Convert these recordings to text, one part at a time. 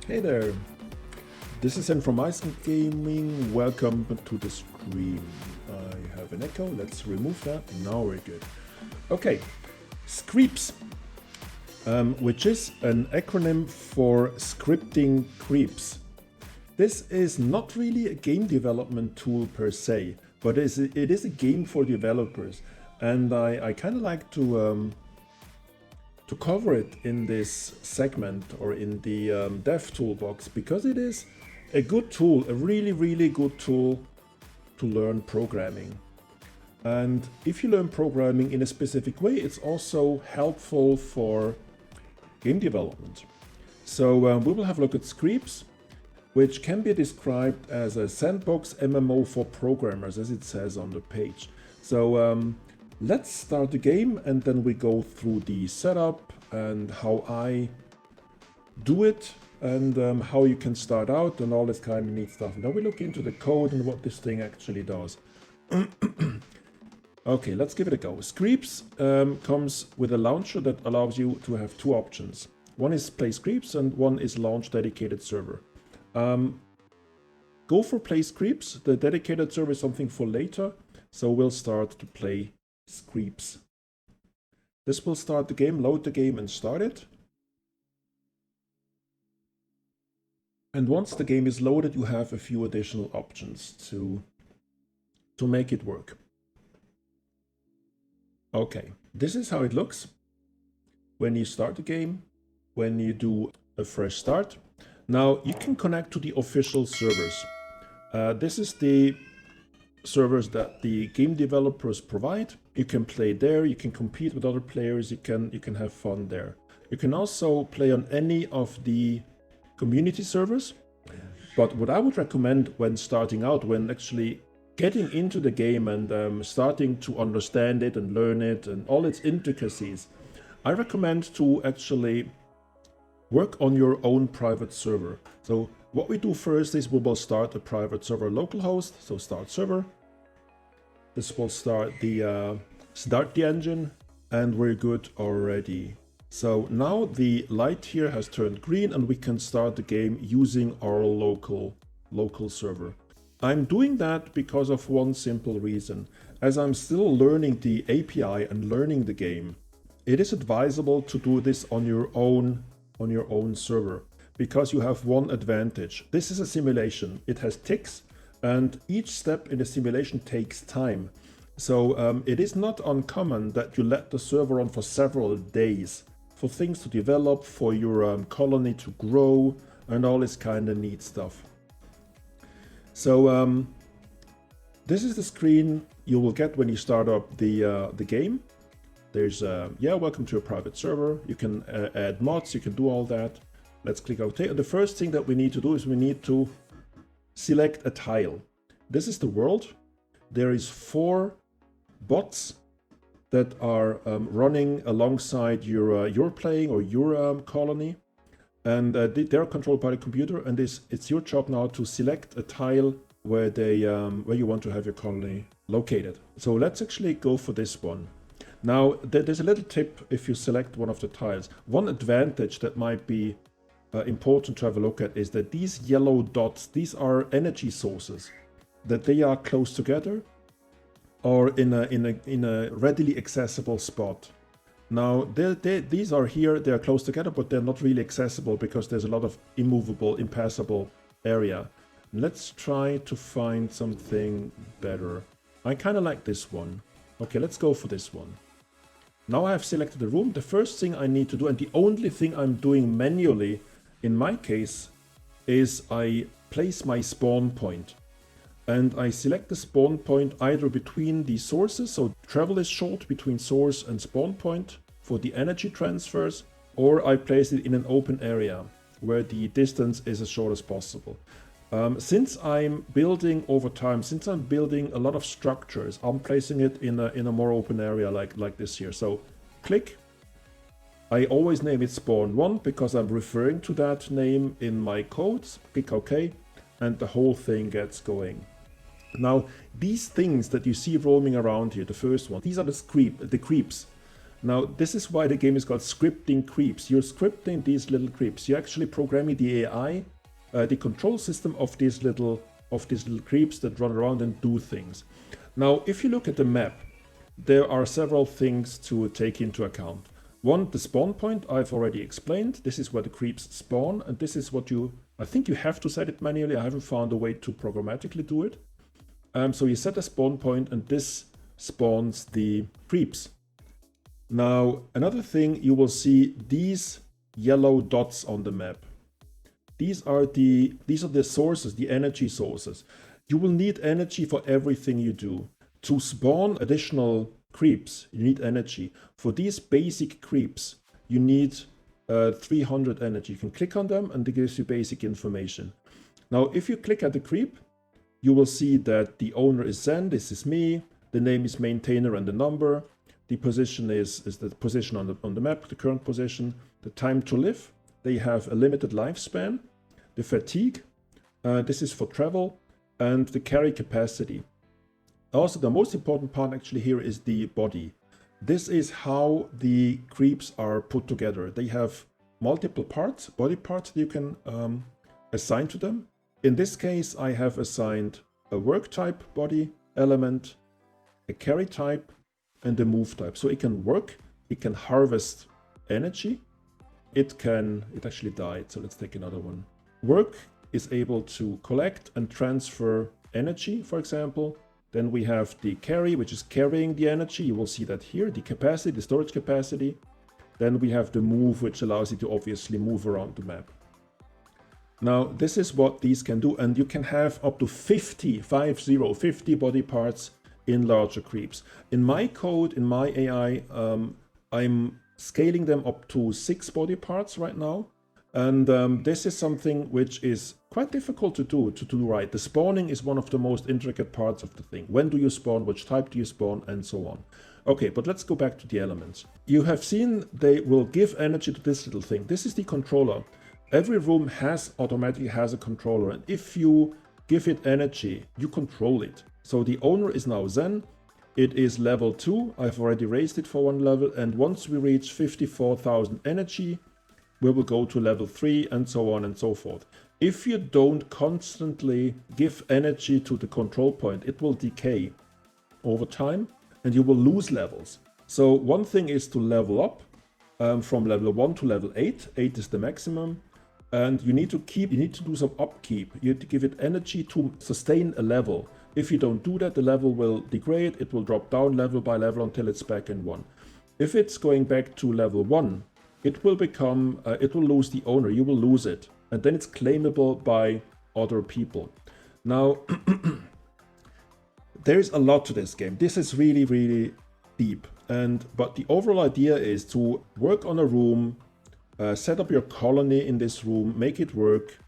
Hey there, this is Information Gaming. Welcome to the stream. I have an echo. Let's remove that. Now we're good. Okay, Screeps, which is an acronym for scripting creeps. This is not really a game development tool per se, but it is a game for developers, and I kind of like to cover it in this segment or in the dev toolbox because it is a good tool, a really good tool to learn programming. And if you learn programming in a specific way, it's also helpful for game development. So we will have a look at Screeps, which can be described as a sandbox MMO for programmers, as it says on the page. So let's start the game and then we go through the setup and how I do it and how you can start out and all this kind of neat stuff. Now we look into the code and what this thing actually does. Okay, let's give it a go. Screeps comes with a launcher that allows you to have two options. One is play Screeps and one is launch dedicated server. Go for play Screeps. The dedicated server is something for later, so we'll start to play Screeps. This will start the game, load the game and start it. And once the game is loaded, you have a few additional options to make it work. Okay, this is how it looks when you start the game, when you do a fresh start. Now you can connect to the official servers. This is the servers that the game developers provide. You can play there, you can compete with other players, you can have fun there. You can also play on any of the community servers. But what I would recommend when starting out, when actually getting into the game and starting to understand it and learn it and all its intricacies, I recommend to actually work on your own private server. So what we do first is we will start a private server localhost, so start server. This will start the engine and we're good already. So now the light here has turned green and we can start the game using our local server. I'm doing that because of one simple reason. As I'm still learning the API and learning the game, it is advisable to do this on your own server because you have one advantage. This is a simulation. It has ticks and each step in the simulation takes time. So it is not uncommon that you let the server run for several days for things to develop, for your colony to grow and all this kind of neat stuff. So this is the screen you will get when you start up the game. There's welcome to a private server. You can add mods, you can do all that. Let's click OK. And the first thing that we need to do is we need to select a tile. This is the world. There is 4 bots that are running alongside your playing or your colony. And they're controlled by the computer, and it's your job now to select a tile where you want to have your colony located. So let's actually go for this one. Now, there's a little tip if you select one of the tiles. One advantage that might be important to have a look at is that these yellow dots, these are energy sources, that they are close together or in a readily accessible spot. Now, these are here, they are close together, but they're not really accessible because there's a lot of immovable, impassable area. Let's try to find something better. I kind of like this one. Okay, let's go for this one. Now I have selected the room. The first thing I need to do, and the only thing I'm doing manually in my case, is I place my spawn point. And I select the spawn point either between the sources, so travel is short between source and spawn point for the energy transfers, or I place it in an open area where the distance is as short as possible. Since I'm building over time, since I'm building a lot of structures, I'm placing it in a more open area like this here. So click. I always name it spawn 1 because I'm referring to that name in my codes. Click OK, and the whole thing gets going. Now, these things that you see roaming around here, the first one, these are the creeps. Now, this is why the game is called scripting creeps. You're scripting these little creeps. You're actually programming the AI, the control system of these little creeps that run around and do things. Now, if you look at the map, there are several things to take into account. One, the spawn point, I've already explained. This is where the creeps spawn, and this is what I think you have to set it manually. I haven't found a way to programmatically do it. So you set a spawn point, and this spawns the creeps. Now, another thing, you will see these yellow dots on the map. These are the sources, the energy sources. You will need energy for everything you do. To spawn additional creeps, you need energy. For these basic creeps, you need 300 energy. You can click on them and it gives you basic information. Now, if you click at the creep, you will see that the owner is Zen, this is me, the name is maintainer and the number. The position is the position on the map, the current position. The time to live, they have a limited lifespan. The fatigue, this is for travel, and the carry capacity. Also, the most important part actually here is the body. This is how the creeps are put together. They have multiple parts, body parts that you can assign to them. In this case, I have assigned a work type body element, a carry type, and a move type. So it can work, it can harvest energy, it actually died, so let's take another one. Work is able to collect and transfer energy, for example. Then we have the carry, which is carrying the energy. You will see that here, the capacity, the storage capacity. Then we have the move, which allows you to obviously move around the map. Now, this is what these can do, and you can have up to 50 body parts in larger creeps. In my code, in my AI, I'm scaling them up to 6 body parts right now. And this is something which is quite difficult to do right. The spawning is one of the most intricate parts of the thing. When do you spawn? Which type do you spawn? And so on. Okay, but let's go back to the elements. You have seen they will give energy to this little thing. This is the controller. Every room automatically has a controller. And if you give it energy, you control it. So the owner is now Zen. It is level 2. I've already raised it for 1 level. And once we reach 54,000 energy, we will go to level 3 and so on and so forth. If you don't constantly give energy to the control point, it will decay over time and you will lose levels. So one thing is to level up from level 1 to level 8. 8 is the maximum. And you need to do some upkeep. You have to give it energy to sustain a level. If you don't do that, the level will degrade. It will drop down level by level until it's back in 1. If it's going back to level 1, it will lose the owner. You will lose it. And then it's claimable by other people. Now, there is a lot to this game. This is really, really deep. But the overall idea is to work on a room, set up your colony in this room, make it work,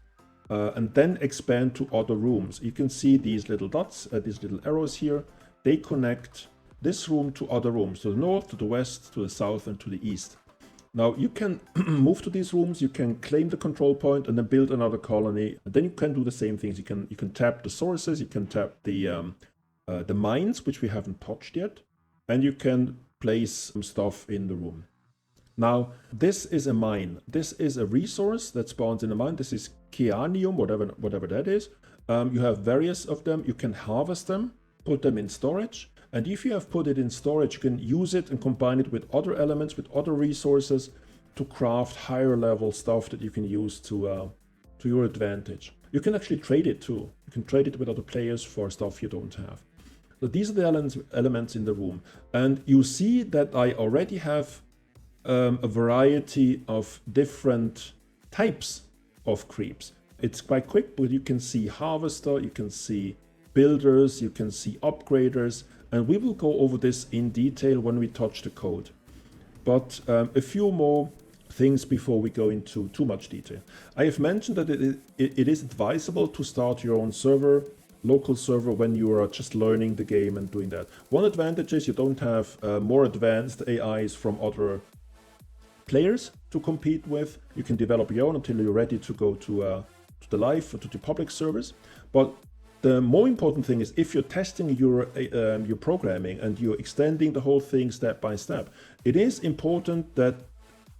and then expand to other rooms. You can see these little dots, these little arrows here. They connect this room to other rooms, to the north, to the west, to the south, and to the east. Now you can move to these rooms, you can claim the control point and then build another colony. And then you can do the same things. You can tap the sources, you can tap the mines, which we haven't touched yet, and you can place some stuff in the room. Now, this is a mine. This is a resource that spawns in a mine. This is Keanium, whatever that is. You have various of them. You can harvest them, put them in storage. And if you have put it in storage, you can use it and combine it with other elements, with other resources to craft higher level stuff that you can use to your advantage. You can actually trade it too. You can trade it with other players for stuff you don't have. So these are the elements in the room. And you see that I already have a variety of different types of creeps. It's quite quick, but you can see harvester, you can see builders, you can see upgraders, and we will go over this in detail when we touch the code. But a few more things before we go into too much detail. I have mentioned that it is advisable to start your own server, local server, when you are just learning the game and doing that. One advantage is you don't have more advanced AIs from other players to compete with. You can develop your own until you're ready to go to the live or to the public servers. But The more important thing is if you're testing your programming and you're extending the whole thing step by step, it is important that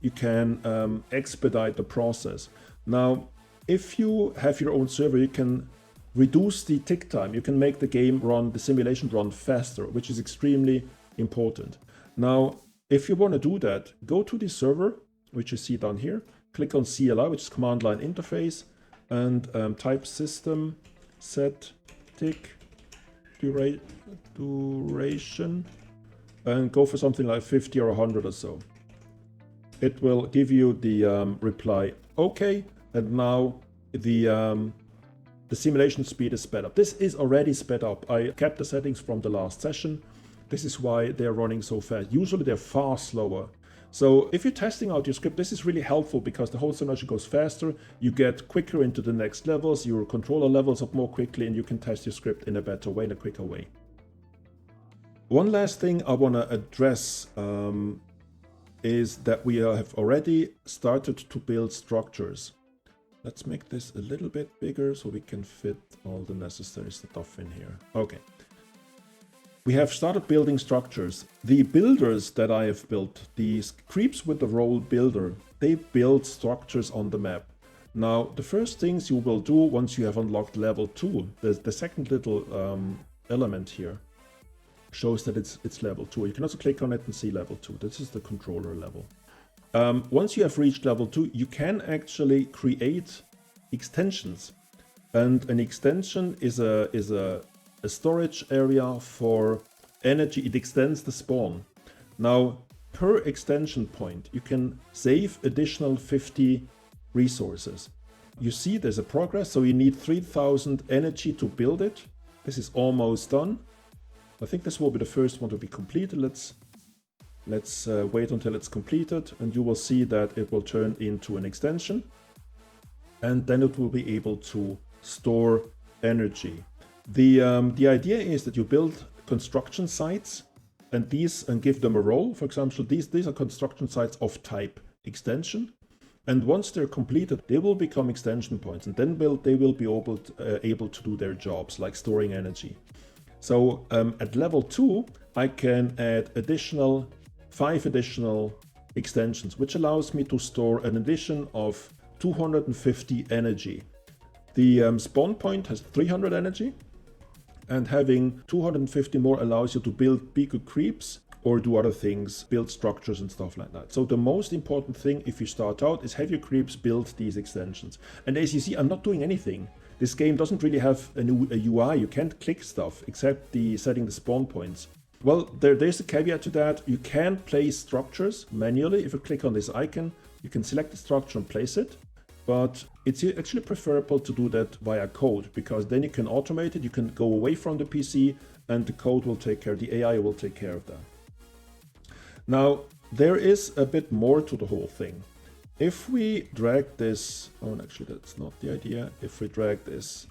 you can expedite the process. Now, if you have your own server, you can reduce the tick time. You can make the game run, the simulation run faster, which is extremely important. Now, if you want to do that, go to the server, which you see down here, click on CLI, which is command line interface, and type system set tick duration, and go for something like 50 or 100 or so. It will give you the reply OK, and now the simulation speed is sped up. This is already sped up. I kept the settings from the last session. This is why they're running so fast. Usually they're far slower. So if you're testing out your script, this is really helpful because the whole simulation goes faster. You get quicker into the next levels, your controller levels up more quickly, and you can test your script in a better way, in a quicker way. One last thing I want to address is that we have already started to build structures. Let's make this a little bit bigger so we can fit all the necessary stuff in here. Okay. We have started building structures. The builders that I have built, the Screeps with the role builder, they build structures on the map. Now, the first things you will do once you have unlocked level 2, the second little element here shows that it's level 2. You can also click on it and see level 2. This is the controller level. Once you have reached level 2, you can actually create extensions. And an extension is a storage area for energy. It extends the spawn. Now, per extension point, you can save additional 50 resources. You see there's a progress, so you need 3000 energy to build it. This is almost done. I think this will be the first one to be completed. Let's wait until it's completed, and you will see that it will turn into an extension, and then it will be able to store energy. The idea is that you build construction sites and give them a role. For example, these are construction sites of type extension, and once they're completed, they will become extension points, and then they will be able to do their jobs like storing energy. So at level 2, I can add 5 additional extensions, which allows me to store an addition of 250 energy. The spawn point has 300 energy, and having 250 more allows you to build bigger creeps or do other things, build structures and stuff like that. So the most important thing if you start out is have your creeps build these extensions. And as you see, I'm not doing anything. This game doesn't really have a UI. You can't click stuff except setting the spawn points. Well, there's a caveat to that. You can place structures manually. If you click on this icon, you can select the structure and place it. But it's actually preferable to do that via code, because then you can automate it. You can go away from the PC and the code will take care, the AI will take care of that. Now, there is a bit more to the whole thing. If we drag this, actually that's not the idea. If we drag this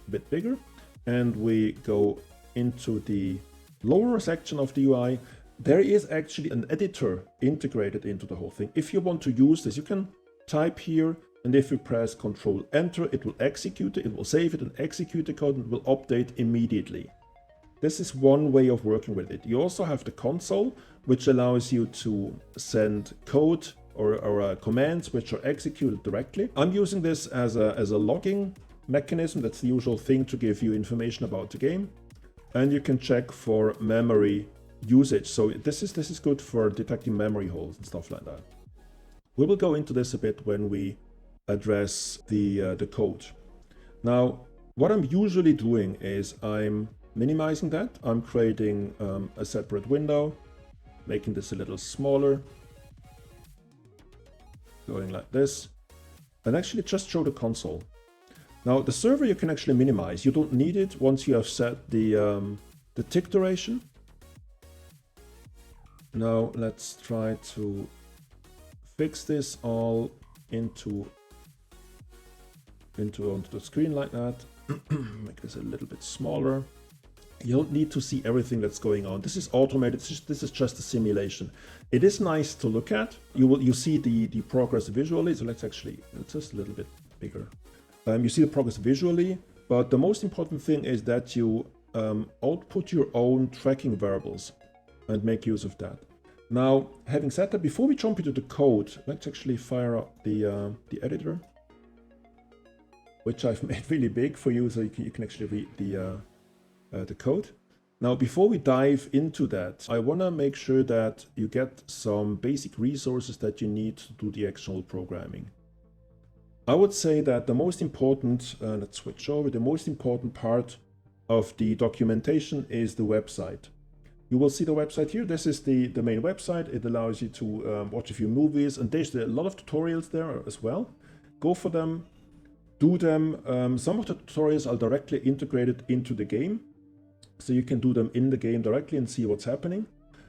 a bit bigger and we go into the lower section of the UI, there is actually an editor integrated into the whole thing. If you want to use this, you can type here, and if you press Ctrl Enter, it will execute it, it will save it and execute the code, and it will update immediately. This is one way of working with it. You also have the console, which allows you to send code or commands which are executed directly. I'm using this as a logging mechanism. That's the usual thing to give you information about the game. And you can check for memory usage. So this is good for detecting memory holes and stuff like that. We will go into this a bit when we address the code. Now, what I'm usually doing is I'm minimizing that. I'm creating a separate window, making this a little smaller, going like this, and actually just show the console. Now, the server you can actually minimize. You don't need it once you have set the tick duration. Now, let's try to fix this all onto the screen like that. Make this a little bit smaller. You don't need to see everything that's going on. This is automated. This is just a simulation. It is nice to look at. You see the progress visually. So let's just a little bit bigger. You see the progress visually. But the most important thing is that you output your own tracking variables and make use of that. Now, having said that, before we jump into the code, let's actually fire up the editor, which I've made really big for you, so you can actually read the code. Now, before we dive into that, I want to make sure that you get some basic resources that you need to do the actual programming. I would say that the most important, let's switch over, the most important part of the documentation is the website. You will see the website here. This is the main website. It allows you to watch a few movies, and there's a lot of tutorials there as well. Go for them, do them. Some of the tutorials are directly integrated into the game, so you can do them in the game directly and see what's happening.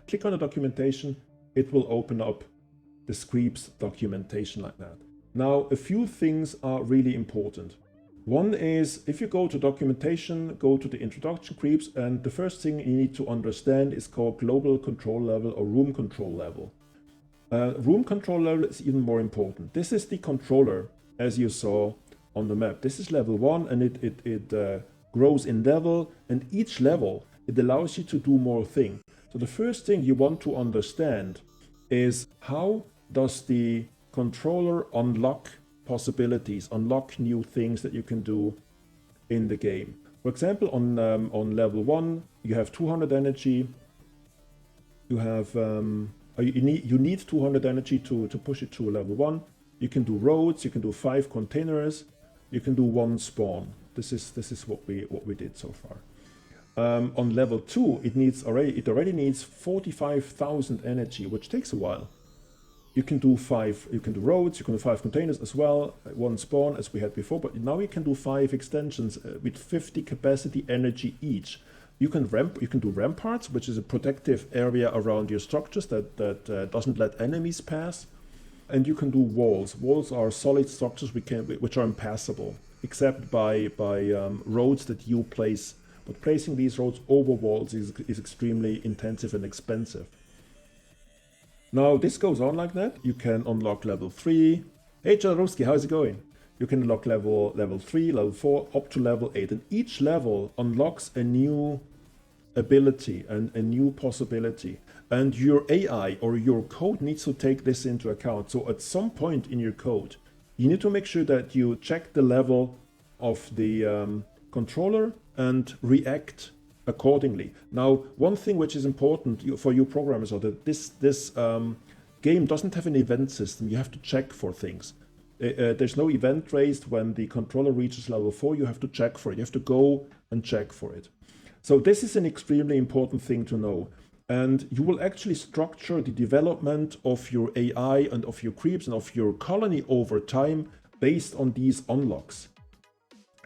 Click on the documentation. It will open up the Screeps documentation like that. Now, a few things are really important. One is, if you go to documentation, go to the introduction creeps, and the first thing you need to understand is called global control level or room control level. Room control level is even more important. This is the controller, as you saw on the map. This is level 1, and it grows in level, and each level, it allows you to do more things. So the first thing you want to understand is, how does the controller unlock possibilities, unlock new things that you can do in the game. For example, on level 1, you have 200 energy. You have you need 200 energy to push it to level 1. You can do roads. You can do 5 containers. You can do 1 spawn. This is what we did so far. On level 2, it already needs 45,000 energy, which takes a while. You can do 5. You can do roads. You can do 5 containers as well. 1 spawn as we had before, but now you can do 5 extensions with 50 capacity energy each. You can do ramparts, which is a protective area around your structures that doesn't let enemies pass. And you can do walls. Walls are solid structures which are impassable, except by roads that you place. But placing these roads over walls is extremely intensive and expensive. Now this goes on like that. You can unlock level 3. Hey Jodorowsky, how's it going? You can unlock level 3, level 4, up to level 8. And each level unlocks a new ability and a new possibility. And your AI or your code needs to take this into account. So at some point in your code, you need to make sure that you check the level of the controller and react accordingly. Now, one thing which is important for you programmers is that this game doesn't have an event system. You have to check for things. There's no event raised when the controller reaches level 4. You have to check for it. You have to go and check for it. So this is an extremely important thing to know. And you will actually structure the development of your AI and of your creeps and of your colony over time based on these unlocks.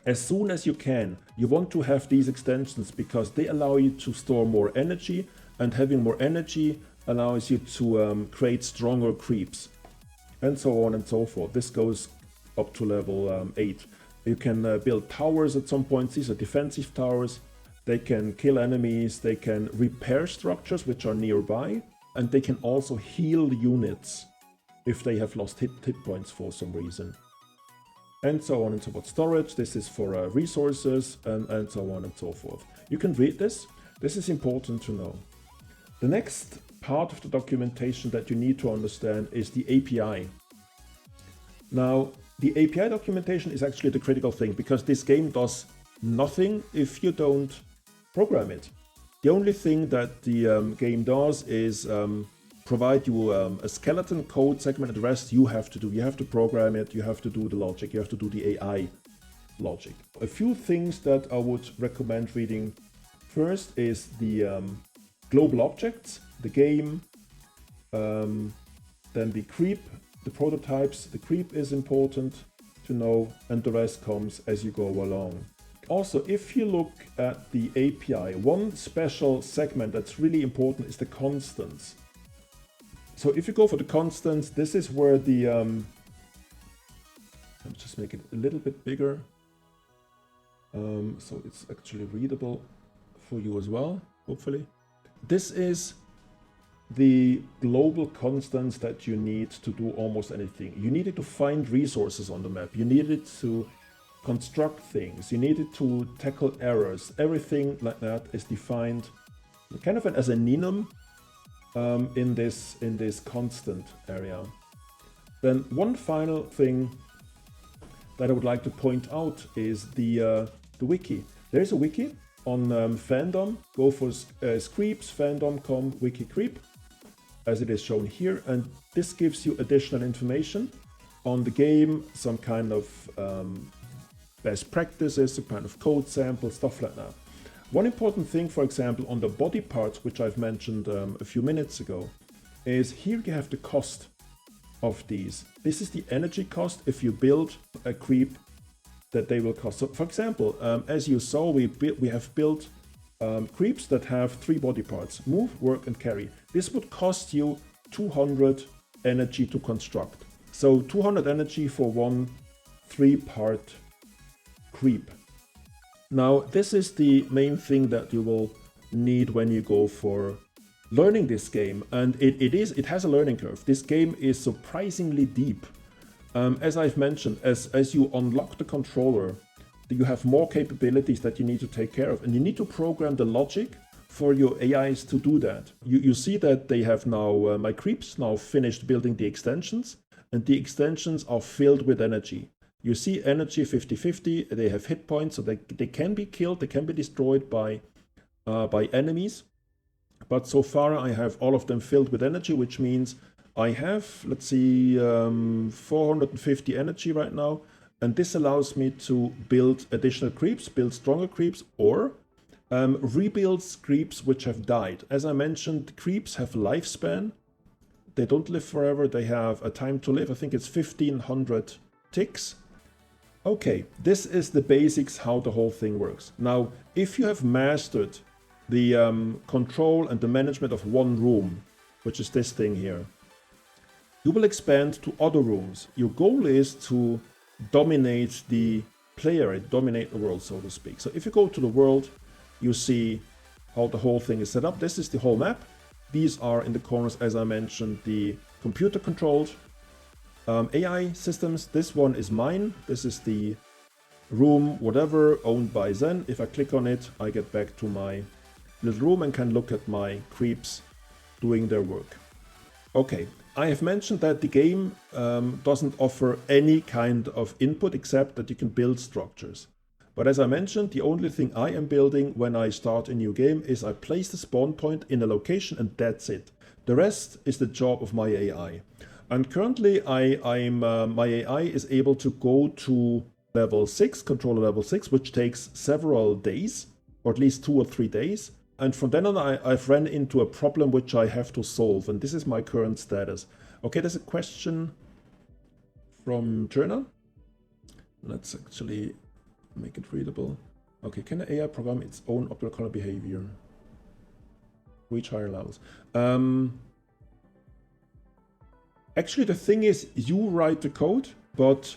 As soon as you can, you want to have these extensions because they allow you to store more energy, and having more energy allows you to create stronger creeps, and so on and so forth. This goes up to level 8. You can build towers at some point. These are defensive towers. They can kill enemies, they can repair structures which are nearby, and they can also heal units if they have lost hit points for some reason. And so on and so forth. Storage, this is for resources, and so on and so forth. You can read this. This is important to know. The next part of the documentation that you need to understand is the API. Now, the API documentation is actually the critical thing because this game does nothing if you don't program it. The only thing that the game does is provide you a skeleton code segment. The rest you have to do. You have to program it, you have to do the logic, you have to do the AI logic. A few things that I would recommend reading. First is the global objects, the game, then the creep, the prototypes. The creep is important to know, and the rest comes as you go along. Also, if you look at the API, one special segment that's really important is the constants. So if you go for the constants, this is where the, let's just make it a little bit bigger, so it's actually readable for you as well, hopefully. This is the global constants that you need to do almost anything. You needed to find resources on the map. You needed to construct things. You needed to tackle errors. Everything like that is defined kind of as a enum in this constant area. Then one final thing that I would like to point out is the wiki. There is a wiki on fandom. Go for Screeps fandom.com wiki creep, as it is shown here, and this gives you additional information on the game, some kind of best practices, some kind of code sample, stuff like that. One important thing, for example, on the body parts, which I've mentioned a few minutes ago, is here you have the cost of these. This is the energy cost if you build a creep that they will cost. So, for example, as you saw, we have built creeps that have 3 body parts: move, work, and carry. This would cost you 200 energy to construct. So 200 energy for one 3-part creep. Now, this is the main thing that you will need when you go for learning this game, and it has a learning curve. This game is surprisingly deep. As I've mentioned, as you unlock the controller, you have more capabilities that you need to take care of, and you need to program the logic for your AIs to do that. You see that they have now, my creeps now finished building the extensions, and the extensions are filled with energy. You see energy 50-50, they have hit points, so they can be killed, they can be destroyed by enemies. But so far I have all of them filled with energy, which means I have, let's see, 450 energy right now. And this allows me to build additional creeps, build stronger creeps, or rebuild creeps which have died. As I mentioned, creeps have lifespan. They don't live forever, they have a time to live. I think it's 1500 ticks. Okay, this is the basics how the whole thing works. Now, if you have mastered the control and the management of one room, which is this thing here, you will expand to other rooms. Your goal is to dominate the player, dominate the world, so to speak. So if you go to the world, you see how the whole thing is set up. This is the whole map. These are in the corners, as I mentioned, the computer controlled AI systems. This one is mine. This is the room, whatever, owned by Zen. If I click on it, I get back to my little room and can look at my creeps doing their work. Okay, I have mentioned that the game doesn't offer any kind of input except that you can build structures. But as I mentioned, the only thing I am building when I start a new game is I place the spawn point in a location and that's it. The rest is the job of my AI. And currently my AI is able to go to level 6, controller level 6, which takes several days, or at least 2 or 3 days. And from then on, I've ran into a problem which I have to solve, and this is my current status. Okay, there's a question from Journal. Let's actually make it readable. Okay, can the AI program its own optimal color behavior? Reach higher levels. Actually, the thing is, you write the code, but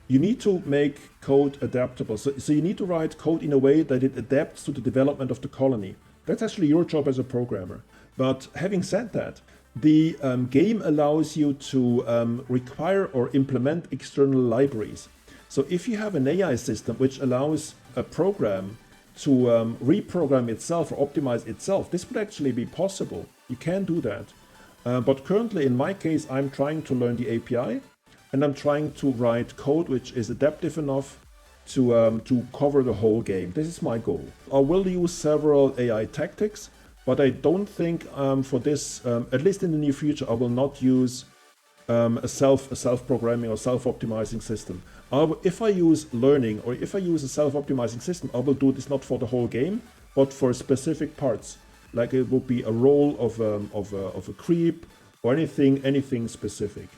you need to make code adaptable. So you need to write code in a way that it adapts to the development of the colony. That's actually your job as a programmer. But having said that, the game allows you to require or implement external libraries. So if you have an AI system which allows a program to reprogram itself or optimize itself, this would actually be possible. You can do that. But currently, in my case, I'm trying to learn the API, and I'm trying to write code which is adaptive enough to cover the whole game. This is my goal. I will use several AI tactics, but I don't think for this, at least in the near future, I will not use a self-programming or self-optimizing system. If I use learning or if I use a self-optimizing system, I will do this not for the whole game, but for specific parts. Like it would be a role of a creep or anything specific.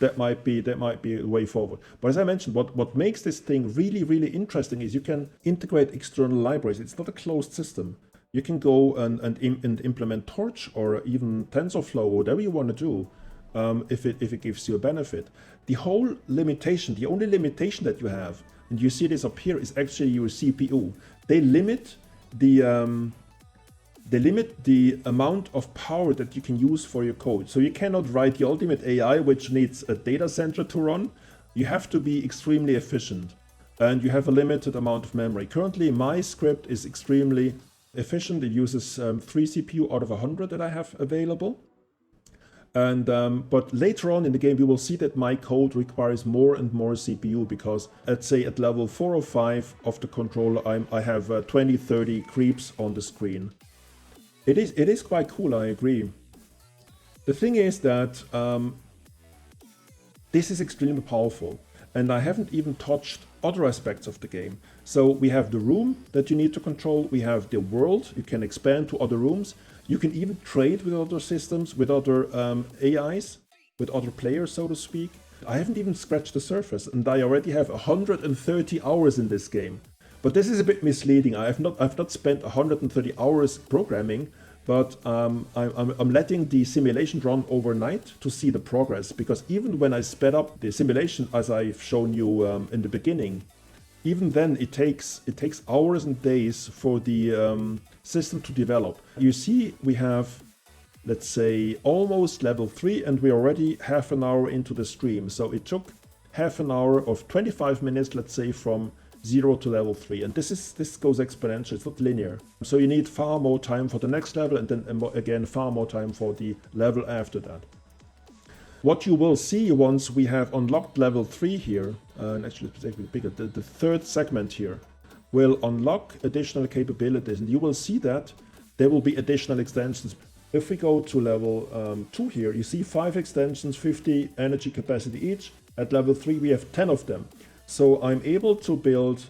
That might be a way forward. But as I mentioned, what makes this thing really interesting is you can integrate external libraries. It's not a closed system. You can go and implement Torch or even TensorFlow, whatever you want to do, if it gives you a benefit. The only limitation that you have, and you see this up here, is actually your CPU. They limit the amount of power that you can use for your code. So you cannot write the ultimate AI which needs a data center to run. You have to be extremely efficient. and you have a limited amount of memory. Currently, my script is extremely efficient. It uses 3 CPU out of 100 that I have available. And but later on in the game, we will see that my code requires more and more CPU because, let's say, at level 4 or 5 of the controller, I have 20, 30 creeps on the screen. It is quite cool, I agree. The thing is that this is extremely powerful, and I haven't even touched other aspects of the game. So we have the room that you need to control, we have the world, you can expand to other rooms, you can even trade with other systems, with other AIs, with other players, so to speak. I haven't even scratched the surface, and I already have 130 hours in this game. But this is a bit misleading. I've not spent 130 hours programming, but I'm letting the simulation run overnight to see the progress, because even when I sped up the simulation, as I've shown you in the beginning, even then it takes hours and days for the system to develop. You see, we have, let's say, almost level 3, and we're already half an hour into the stream. So it took half an hour of 25 minutes, let's say, from 0 to level 3, and this goes exponential, it's not linear. So you need far more time for the next level, and then again far more time for the level after that. What you will see once we have unlocked level 3 here, and actually it's bigger, the third segment here will unlock additional capabilities, and you will see that there will be additional extensions. If we go to level 2 here, you see 5 extensions, 50 energy capacity each. At level 3 we have 10 of them. So I'm able to build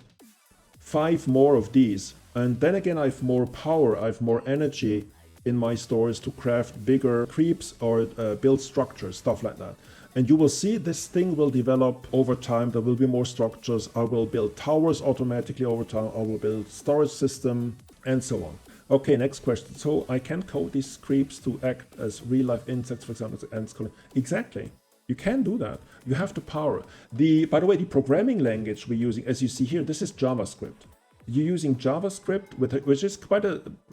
5 more of these, and then again I have more power, I have more energy in my stores to craft bigger creeps or build structures, stuff like that. And you will see this thing will develop over time. There will be more structures. I will build towers automatically over time. I will build storage system and so on. Okay, next question. So I can code these creeps to act as real-life insects, for example, ants. Exactly. You can do that. You have the power. By the way, the programming language we're using, as you see here, this is JavaScript. You're using JavaScript, which is quite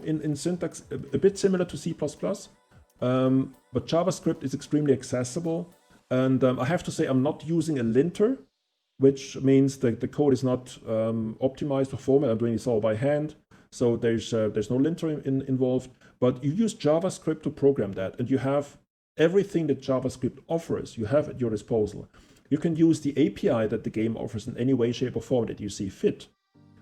in syntax a bit similar to C++, but JavaScript is extremely accessible. And I have to say, I'm not using a linter, which means that the code is not optimized for format. I'm doing this all by hand, so there's no linter involved. But you use JavaScript to program that, and you have everything that JavaScript offers, you have at your disposal. You can use the API that the game offers in any way, shape, or form that you see fit.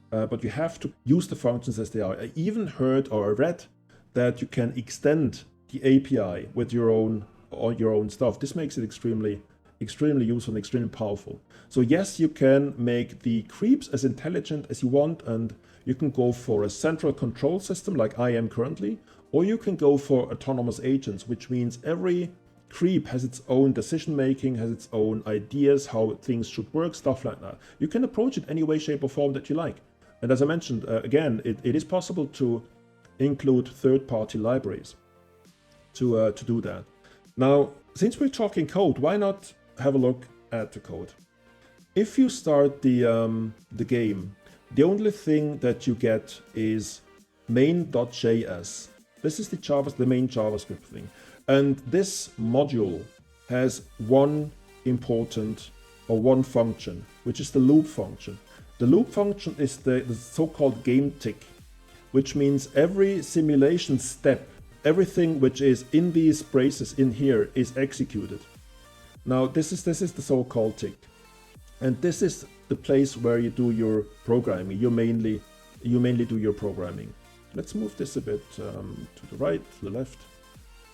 But you have to use the functions as they are. I even heard or read that you can extend the API with your own stuff. This makes it extremely useful and extremely powerful. So yes, you can make the creeps as intelligent as you want, and you can go for a central control system like I am currently, or you can go for autonomous agents, which means every creep has its own decision making, has its own ideas, how things should work, stuff like that. You can approach it any way, shape, or form that you like. And as I mentioned, again, it is possible to include third-party libraries to do that. Now, since we're talking code, why not have a look at the code? If you start the game, the only thing that you get is main.js. This is the main JavaScript thing. And this module has one function, which is the loop function. The loop function is the so-called game tick, which means every simulation step, everything which is in these braces in here is executed. Now this is the so-called tick, and this is the place where you do your programming. You mainly do your programming. Let's move this a bit to the right, to the left,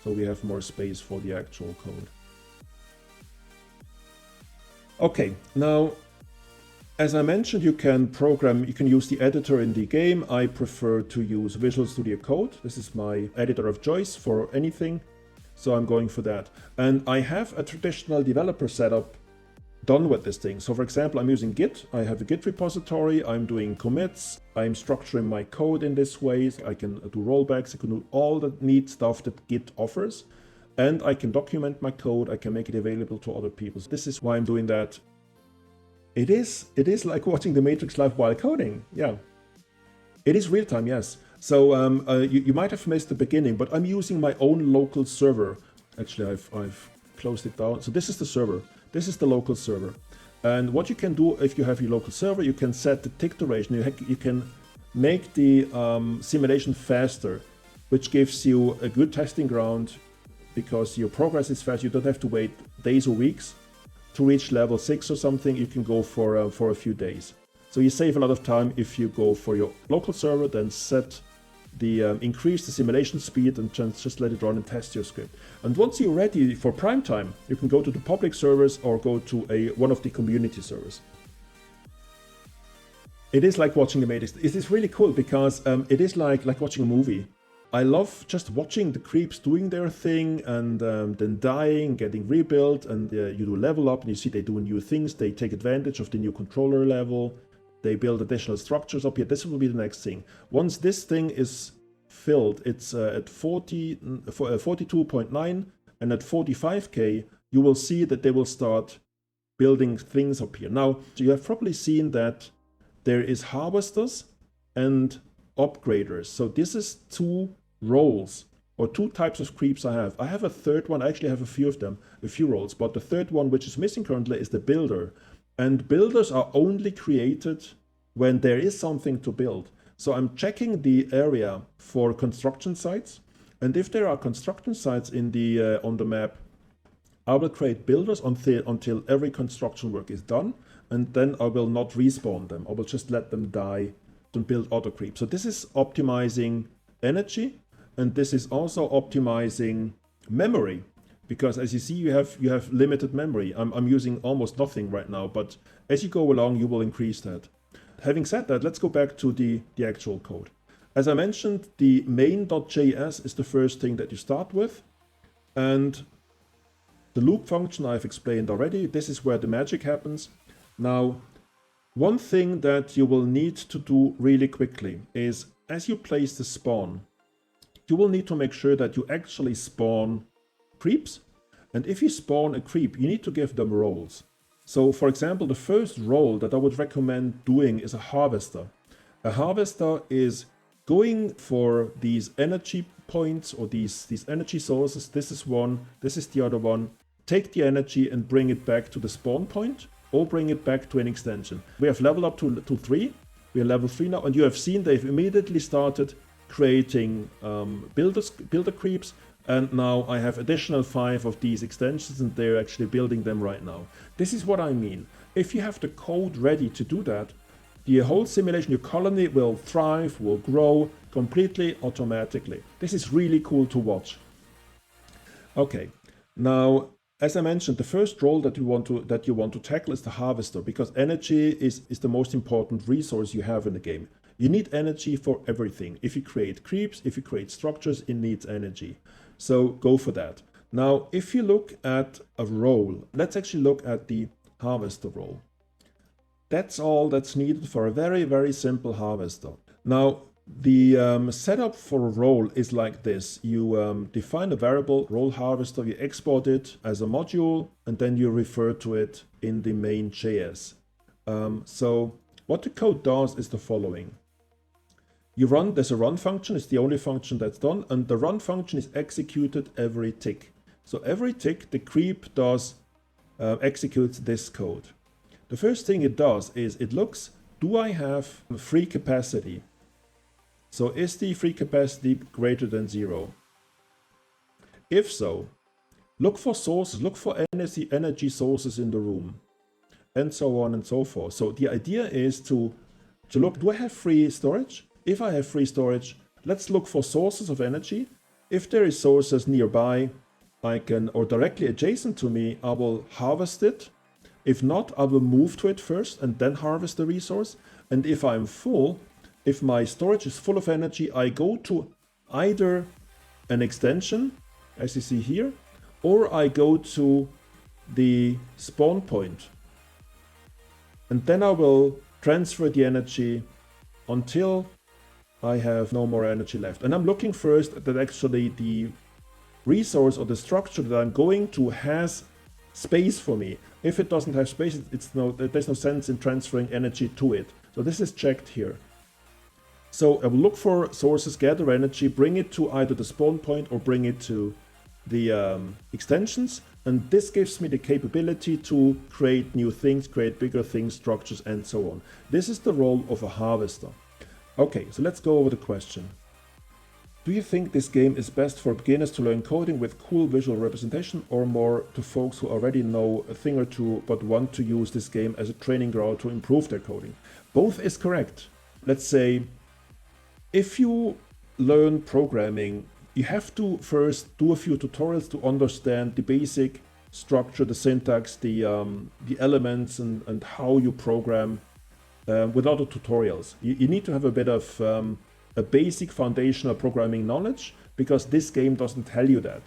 so we have more space for the actual code. Okay, now, as I mentioned, you can use the editor in the game. I prefer to use Visual Studio Code. This is my editor of choice for anything, so I'm going for that. And I have a traditional developer setup done with this thing. So for example, I'm using Git. I have a Git repository. I'm doing commits. I'm structuring my code in this way. I can do rollbacks. I can do all the neat stuff that Git offers. And I can document my code. I can make it available to other people. So this is why I'm doing that. It is like watching The Matrix live while coding. Yeah, it is real time. Yes. So you might have missed the beginning, but I'm using my own local server. Actually, I've closed it down. So this is the server. This is the local server. And what you can do if you have your local server, you can set the tick duration. You can make the simulation faster, which gives you a good testing ground because your progress is fast. You don't have to wait days or weeks to reach level 6 or something. You can go for a few days. So you save a lot of time if you go for your local server, then set the increase the simulation speed and just let it run and test your script. And once you're ready for prime time, you can go to the public servers or go to one of the community servers. It is like watching a Matrix. It is really cool because it is like watching a movie. I love just watching the creeps doing their thing and then dying, getting rebuilt, and you do level up and you see they do new things. They take advantage of the new controller level. They build additional structures up here. This will be the next thing. Once this thing is filled, it's at 42.9 and at 45k, you will see that they will start building things up here. Now, you have probably seen that there is harvesters and upgraders. So this is two roles or two types of creeps I have. I have a third one. I actually have a few of them, a few roles, but the third one, which is missing currently, is the builder. And builders are only created when there is something to build. So I'm checking the area for construction sites. And if there are construction sites in the on the map, I will create builders until every construction work is done. And then I will not respawn them. I will just let them die and build other creeps. So this is optimizing energy. And this is also optimizing memory. Because as you see, you have limited memory. I'm using almost nothing right now, but as you go along, you will increase that. Having said that, let's go back to the actual code. As I mentioned, the main.js is the first thing that you start with. And the loop function I've explained already. This is where the magic happens. Now, one thing that you will need to do really quickly is as you place the spawn, you will need to make sure that you actually spawn creeps. And if you spawn a creep, you need to give them roles. So for example, the first role that I would recommend doing is a harvester. A harvester is going for these energy points or these energy sources. This is one, this is the other one. Take the energy and bring it back to the spawn point or bring it back to an extension. We have leveled up to 3. We are level 3 now, and you have seen they've immediately started creating builder creeps. And now I have additional 5 of these extensions and they're actually building them right now. This is what I mean. If you have the code ready to do that, the whole simulation, your colony will thrive, will grow completely automatically. This is really cool to watch. Okay, now as I mentioned, the first role that you want to tackle is the harvester, because energy is the most important resource you have in the game. You need energy for everything. If you create creeps, if you create structures, it needs energy. So go for that. Now, if you look at a role, let's actually look at the harvester role. That's all that's needed for a very, very simple harvester. Now, the setup for a role is like this. You define a variable role harvester, you export it as a module, and then you refer to it in the main JS. So what the code does is the following. There's a run function, it's the only function that's done, and the run function is executed every tick. So every tick, the creep executes this code. The first thing it does is it looks, do I have free capacity? So is the free capacity greater than 0? If so, look for sources, look for energy sources in the room, and so on and so forth. So the idea is to look, do I have free storage? If I have free storage, let's look for sources of energy. If there is sources nearby, or directly adjacent to me, I will harvest it. If not, I will move to it first and then harvest the resource. And if I'm full, if my storage is full of energy, I go to either an extension, as you see here, or I go to the spawn point. And then I will transfer the energy until I have no more energy left. And I'm looking first that actually the resource or the structure that I'm going to has space for me. If it doesn't have space, there's no sense in transferring energy to it. So this is checked here. So I will look for sources, gather energy, bring it to either the spawn point or bring it to the extensions. And this gives me the capability to create new things, create bigger things, structures, and so on. This is the role of a harvester. Okay, so let's go over the question. Do you think this game is best for beginners to learn coding with cool visual representation, or more to folks who already know a thing or two but want to use this game as a training ground to improve their coding? Both is correct. Let's say, if you learn programming, you have to first do a few tutorials to understand the basic structure, the syntax, the elements, and how you program without the tutorials. You need to have a bit of a basic foundational programming knowledge, because this game doesn't tell you that.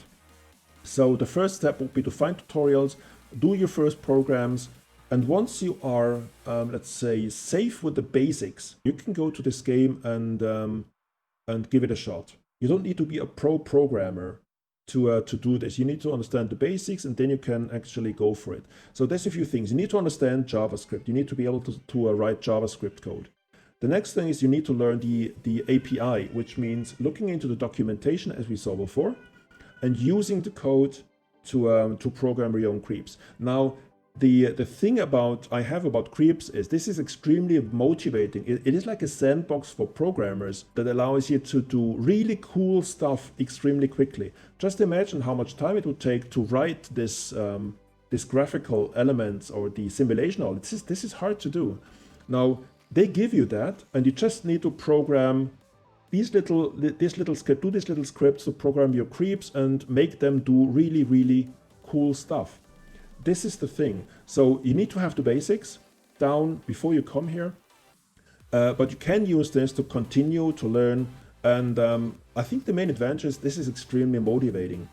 So the first step would be to find tutorials, do your first programs, and once you are, let's say, safe with the basics, you can go to this game and give it a shot. You don't need to be a pro programmer to do this. You need to understand the basics, and then you can actually go for it. So there's a few things. You need to understand JavaScript. You need to be able to write JavaScript code. The next thing is you need to learn the API, which means looking into the documentation, as we saw before, and using the code to program your own creeps. Now, the thing I have about creeps is this is extremely motivating. It is like a sandbox for programmers that allows you to do really cool stuff extremely quickly. Just imagine how much time it would take to write this graphical elements or the simulation. This is hard to do. Now, they give you that, and you just need to program these little scripts to program your creeps and make them do really, really cool stuff. This is the thing. So you need to have the basics down before you come here, but you can use this to continue to learn. And I think the main advantage is this is extremely motivating.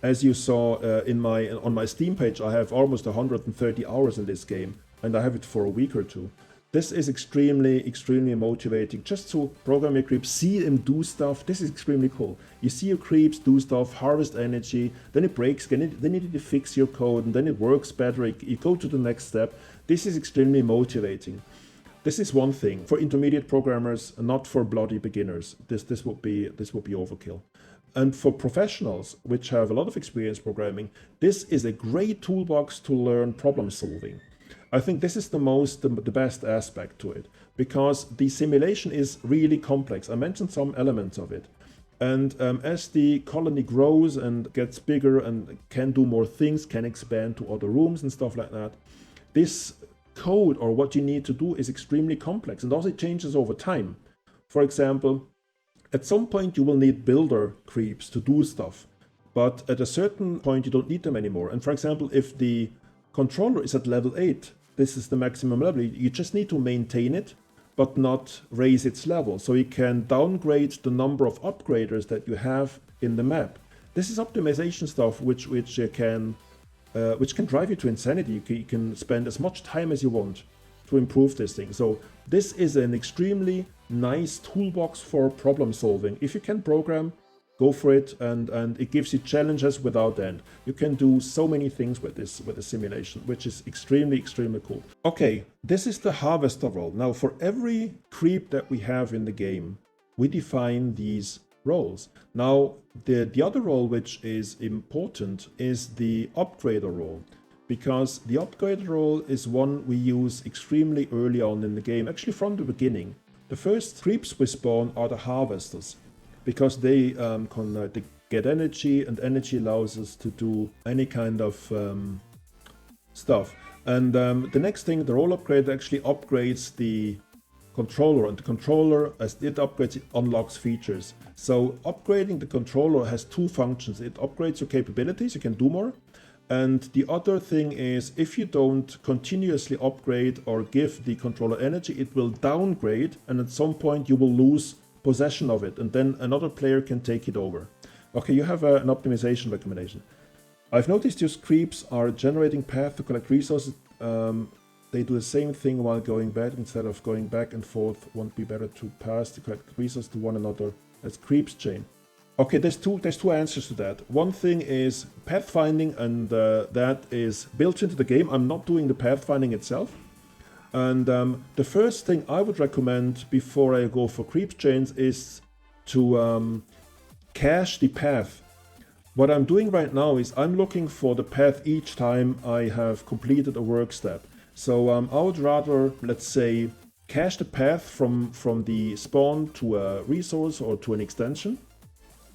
As you saw on my Steam page, I have almost 130 hours in this game, and I have it for a week or two. This is extremely, extremely motivating. Just to program your creeps, see them do stuff. This is extremely cool. You see your creeps do stuff, harvest energy, then it breaks, then you need to fix your code, and then it works better. You go to the next step. This is extremely motivating. This is one thing for intermediate programmers, not for bloody beginners. This would be overkill. And for professionals, which have a lot of experience programming, this is a great toolbox to learn problem solving. I think this is the best aspect to it, because the simulation is really complex. I mentioned some elements of it. And as the colony grows and gets bigger and can do more things, can expand to other rooms and stuff like that, this code or what you need to do is extremely complex, and also it changes over time. For example, at some point you will need builder creeps to do stuff, but at a certain point you don't need them anymore. And for example, if the controller is at level 8, this is the maximum level. You just need to maintain it, but not raise its level. So you can downgrade the number of upgraders that you have in the map. This is optimization stuff which can drive you to insanity. You can spend as much time as you want to improve this thing. So this is an extremely nice toolbox for problem solving. If you can program, go for it, and it gives you challenges without end. You can do so many things with the simulation, which is extremely, extremely cool. Okay, this is the harvester role. Now, for every creep that we have in the game, we define these roles. Now, the other role which is important is the upgrader role, because the upgrader role is one we use extremely early on in the game, actually from the beginning. The first creeps we spawn are the harvesters, because they get energy, and energy allows us to do any kind of stuff. And the next thing, the role upgrade actually upgrades the controller, and the controller, as it upgrades, it unlocks features. So upgrading the controller has two functions. It upgrades your capabilities, you can do more. And the other thing is, if you don't continuously upgrade or give the controller energy, it will downgrade, and at some point you will lose possession of it, and then another player can take it over. Okay, you have an optimization recommendation. I've noticed your Screeps are generating paths to collect resources. They do the same thing while going back. Instead of going back and forth, won't be better to pass to collect resources to one another as Screeps chain. Okay, there's two answers to that. One thing is pathfinding, and that is built into the game. I'm not doing the pathfinding itself. And the first thing I would recommend before I go for creep chains is to cache the path. What I'm doing right now is I'm looking for the path each time I have completed a work step. So I would rather, let's say, cache the path from the spawn to a resource or to an extension.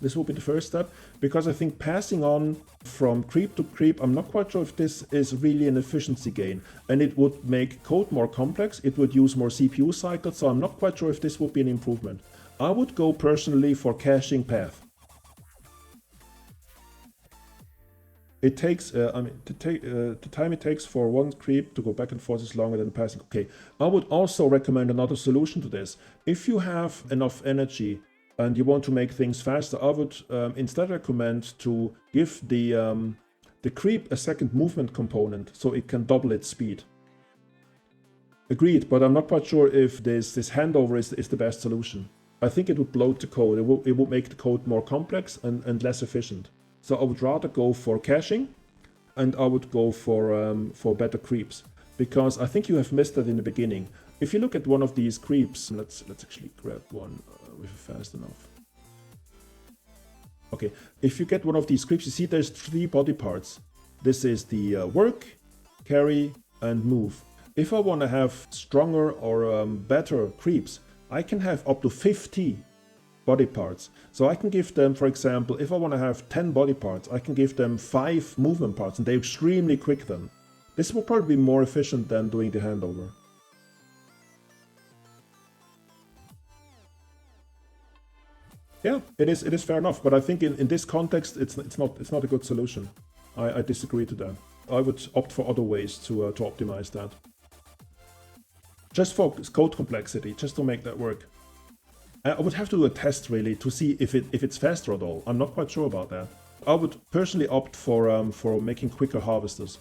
This will be the first step, because I think passing on from creep to creep, I'm not quite sure if this is really an efficiency gain, and it would make code more complex, it would use more CPU cycles, so I'm not quite sure if this would be an improvement. I would go personally for caching path. It takes, the time it takes for one creep to go back and forth is longer than passing. Okay, I would also recommend another solution to this. If you have enough energy and you want to make things faster, I would instead recommend to give the creep a second movement component so it can double its speed. Agreed, but I'm not quite sure if this handover is the best solution. I think it would bloat the code. It would make the code more complex and less efficient. So I would rather go for caching, and I would go for better creeps, because I think you have missed that in the beginning. If you look at one of these creeps, let's actually grab one with fast enough. Okay, if you get one of these creeps, you see there's 3 body parts. This is the work, carry, and move. If I want to have stronger or better creeps, I can have up to 50 body parts. So I can give them, for example, if I want to have 10 body parts, I can give them 5 movement parts, and they're extremely quick then. This will probably be more efficient than doing the handover. Yeah, it is fair enough, but I think in this context, it's not a good solution. I disagree to that. I would opt for other ways to optimize that. Just for code complexity, just to make that work. I would have to do a test really to see if it's faster at all. I'm not quite sure about that. I would personally opt for making quicker harvesters.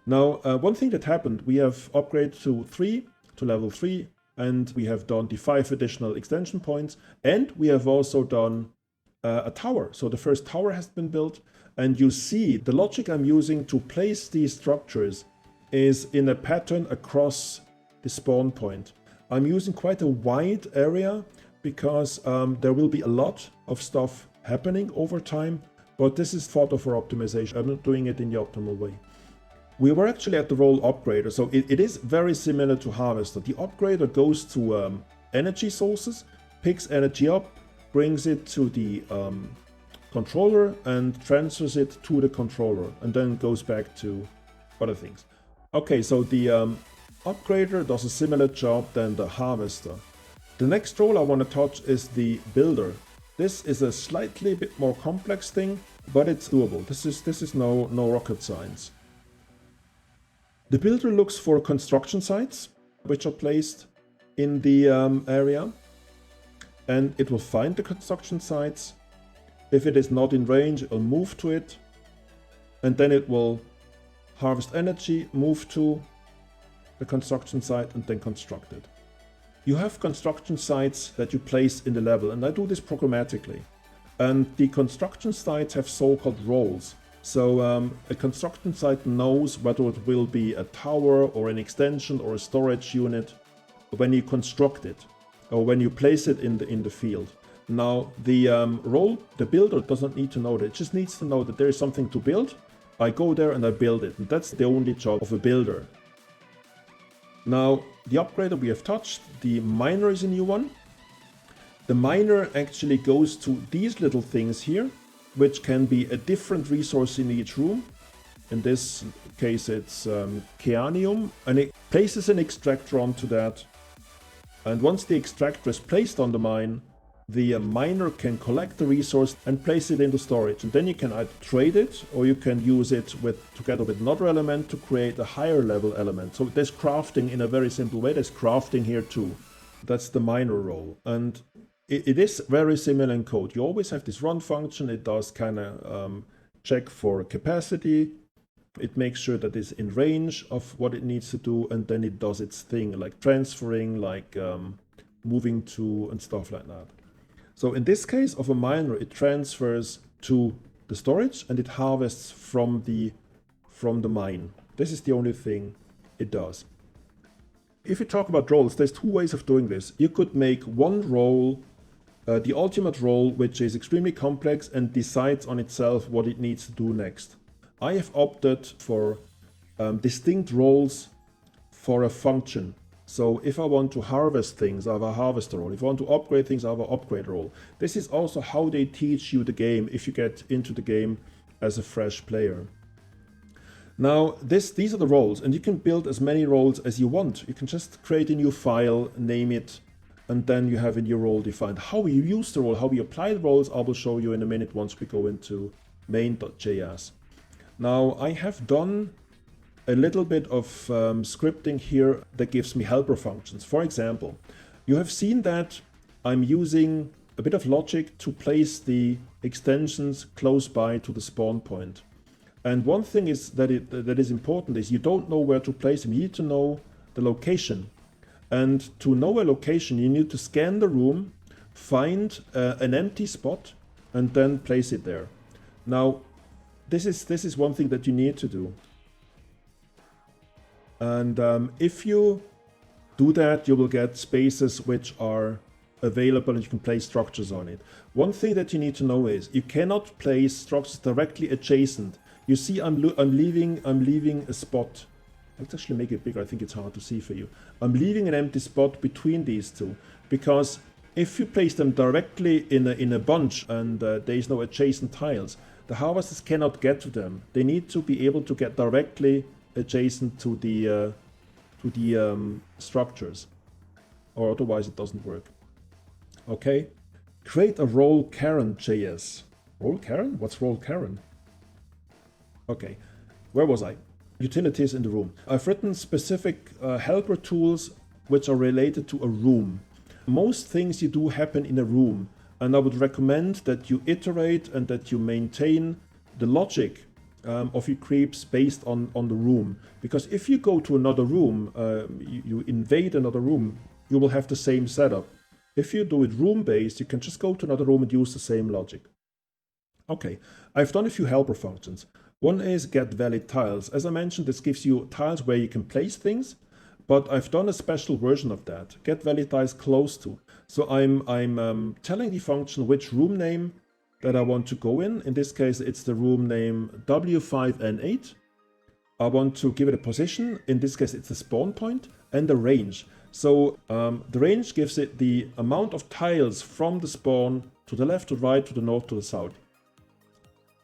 Now, one thing that happened, we have upgraded to level 3, and we have done the 5 additional extension points, and we have also done a tower. So the first tower has been built, and you see the logic I'm using to place these structures is in a pattern across the spawn point. I'm using quite a wide area because there will be a lot of stuff happening over time, but this is thought of for optimization. I'm not doing it in the optimal way. We were actually at the role upgrader, so it is very similar to harvester. The upgrader goes to energy sources, picks energy up, brings it to the controller and transfers it to the controller, and then goes back to other things. Okay, so the upgrader does a similar job than the harvester. The next role I want to touch is the builder. This is a slightly bit more complex thing, but it's doable. This is no rocket science. The builder looks for construction sites which are placed in the area, and it will find the construction sites. If it is not in range, it will move to it, and then it will harvest energy, move to the construction site, and then construct it. You have construction sites that you place in the level, and I do this programmatically. And the construction sites have so-called roles. So a construction site knows whether it will be a tower or an extension or a storage unit when you construct it or when you place it in the field. Now the builder doesn't need to know that. It just needs to know that there is something to build. I go there and I build it, and that's the only job of a builder. Now the upgrader we have touched, the miner is a new one. The miner actually goes to these little things here, which can be a different resource in each room. In this case it's Keanium, and it places an extractor onto that. And once the extractor is placed on the mine, the miner can collect the resource and place it into storage. And then you can either trade it, or you can use it together with another element to create a higher level element. So there's crafting in a very simple way. There's crafting here too. That's the miner role. And it is very similar in code. You always have this run function. It does kind of check for capacity. It makes sure that it's in range of what it needs to do, and then it does its thing, like transferring, like moving to, and stuff like that. So in this case of a miner, it transfers to the storage and it harvests from the mine. This is the only thing it does. If you talk about roles, there's 2 ways of doing this. You could make one role the ultimate role, which is extremely complex and decides on itself what it needs to do next. I have opted for distinct roles for a function. So if I want to harvest things, I have a harvester role. If I want to upgrade things, I have an upgrade role. This is also how they teach you the game if you get into the game as a fresh player. Now, these are the roles, and you can build as many roles as you want. You can just create a new file, name it, and then you have a new role defined. How you use the role, how we apply the roles, I will show you in a minute once we go into main.js. Now, I have done a little bit of scripting here that gives me helper functions. For example, you have seen that I'm using a bit of logic to place the extensions close by to the spawn point. And one thing is that is important is you don't know where to place them. You need to know the location. And to know a location, you need to scan the room, find an empty spot, and then place it there. Now, this is one thing that you need to do. And if you do that, you will get spaces which are available and you can place structures on it. One thing that you need to know is you cannot place structures directly adjacent. You see, I'm leaving a spot. Let's actually make it bigger. I think it's hard to see for you. I'm leaving an empty spot between these two because if you place them directly in a bunch and there is no adjacent tiles, the harvesters cannot get to them. They need to be able to get directly adjacent to the structures, or otherwise it doesn't work. Okay, create a role Karen.js. Role Karen? What's role Karen? Okay, where was I? Utilities in the room. I've written specific helper tools which are related to a room. Most things you do happen in a room, and I would recommend that you iterate and that you maintain the logic of your creeps based on the room. Because if you go to another room, you invade another room, you will have the same setup. If you do it room-based, you can just go to another room and use the same logic. Okay, I've done a few helper functions. One is get valid tiles. As I mentioned, this gives you tiles where you can place things, but I've done a special version of that. Get valid tiles close to. So I'm telling the function which room name that I want to go in. In this case, it's the room name W5N8. I want to give it a position. In this case, it's the spawn point and the range. So the range gives it the amount of tiles from the spawn to the left, to the right, to the north, to the south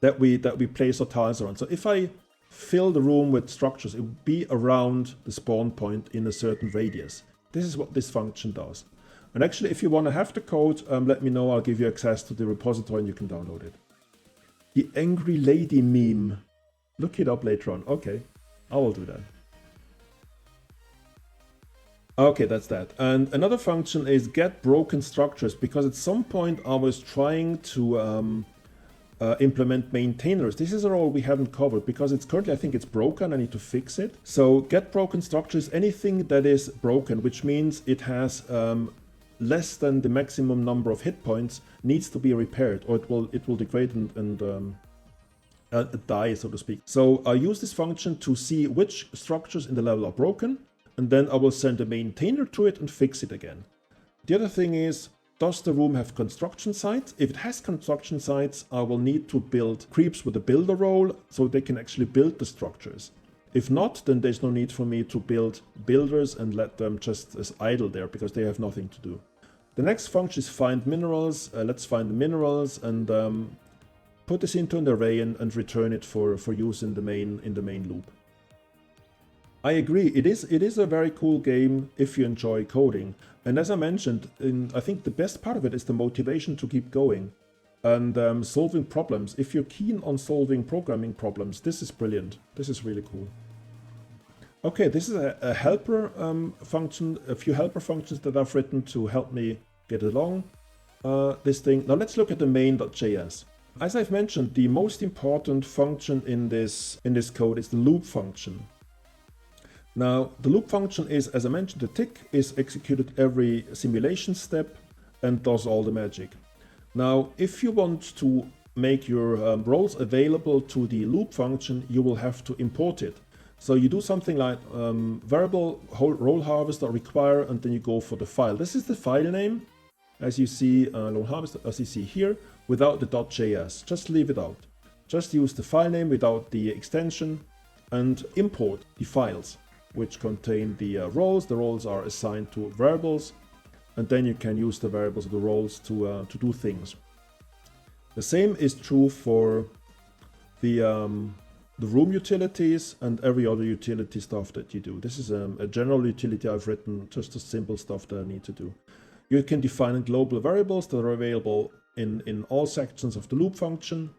that we place our tiles around. So if I fill the room with structures, it will be around the spawn point in a certain radius. This is what this function does. And actually, if you want to have the code, let me know. I'll give you access to the repository and you can download it. The angry lady meme. Look it up later on. Okay, I will do that. Okay, that's that. And another function is get broken structures, because at some point I was trying to implement maintainers. This is a role we haven't covered because it's currently, I think it's broken. I need to fix it. So get broken structures, anything that is broken, which means it has less than the maximum number of hit points, needs to be repaired, or it will degrade and die, so to speak. So I use this function to see which structures in the level are broken, and then I will send a maintainer to it and fix it again. The other thing is, does the room have construction sites? If it has construction sites, I will need to build creeps with a builder role so they can actually build the structures. If not, then there's no need for me to build builders and let them just as idle there because they have nothing to do. The next function is find minerals. Let's find the minerals and put this into an array and return it for use in the main loop. I agree, it is a very cool game if you enjoy coding. And as I mentioned, I think the best part of it is the motivation to keep going and solving problems. If you're keen on solving programming problems, this is brilliant. This is really cool. Okay, this is a helper function, a few helper functions that I've written to help me get along this thing. Now let's look at the main.js. As I've mentioned, the most important function in this code is the loop function. Now, the loop function is, as I mentioned, the tick is executed every simulation step and does all the magic. Now, if you want to make your roles available to the loop function, you will have to import it. So you do something like variable role harvester require, and then you go for the file. This is the file name. as you see, loan harvest, as you see here, without the .js. Just leave it out. Just use the file name without the extension and import the files which contain the roles. The roles are assigned to variables, and then you can use the variables of the roles to do things. The same is true for the room utilities and every other utility stuff that you do. This is a general utility I've written, just the simple stuff that I need to do. You can define global variables that are available in all sections of the loop function.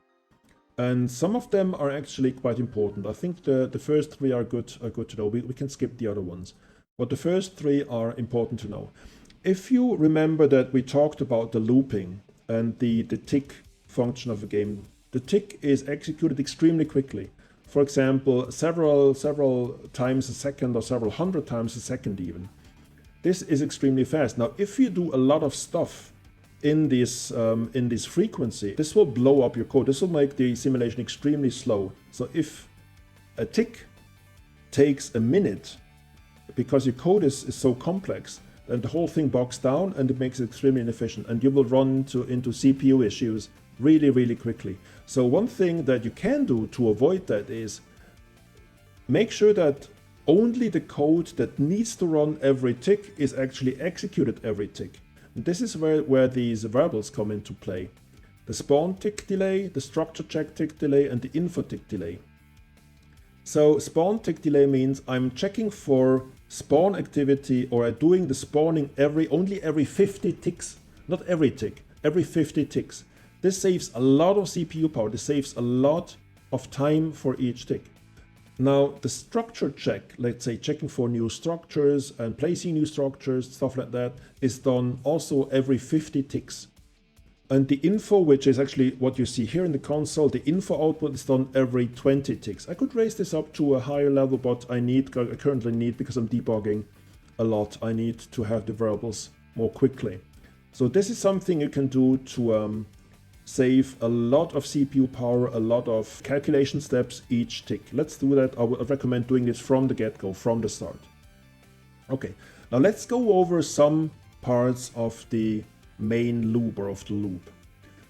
And some of them are actually quite important. I think the first three are good to know. We can skip the other ones. But the first three are important to know. If you remember that we talked about the looping and the tick function of a game, the tick is executed extremely quickly. For example, several times a second or several hundred times a second even. This is extremely fast. Now, if you do a lot of stuff in this frequency, this will blow up your code. This will make the simulation extremely slow. So if a tick takes a minute, because your code is so complex, then the whole thing bogs down and it makes it extremely inefficient, and you will run into CPU issues really quickly. So one thing that you can do to avoid that is make sure that only the code that needs to run every tick is actually executed every tick. And this is where these variables come into play. The spawn tick delay, the structure check tick delay, and the info tick delay. So spawn tick delay means I'm checking for spawn activity, or doing the spawning only every 50 ticks, not every tick, every 50 ticks. This saves a lot of CPU power. This saves a lot of time for each tick. Now, the structure check, let's say checking for new structures and placing new structures, stuff like that, is done also every 50 ticks. And the info, which is actually what you see here in the console, the info output is done every 20 ticks. I could raise this up to a higher level, but I currently need, because I'm debugging a lot, I need to have the variables more quickly. So this is something you can do to save a lot of CPU power, a lot of calculation steps each tick. Let's do that. I would recommend doing this from the get-go, from the start. Okay, now let's go over some parts of the main loop, or of the loop.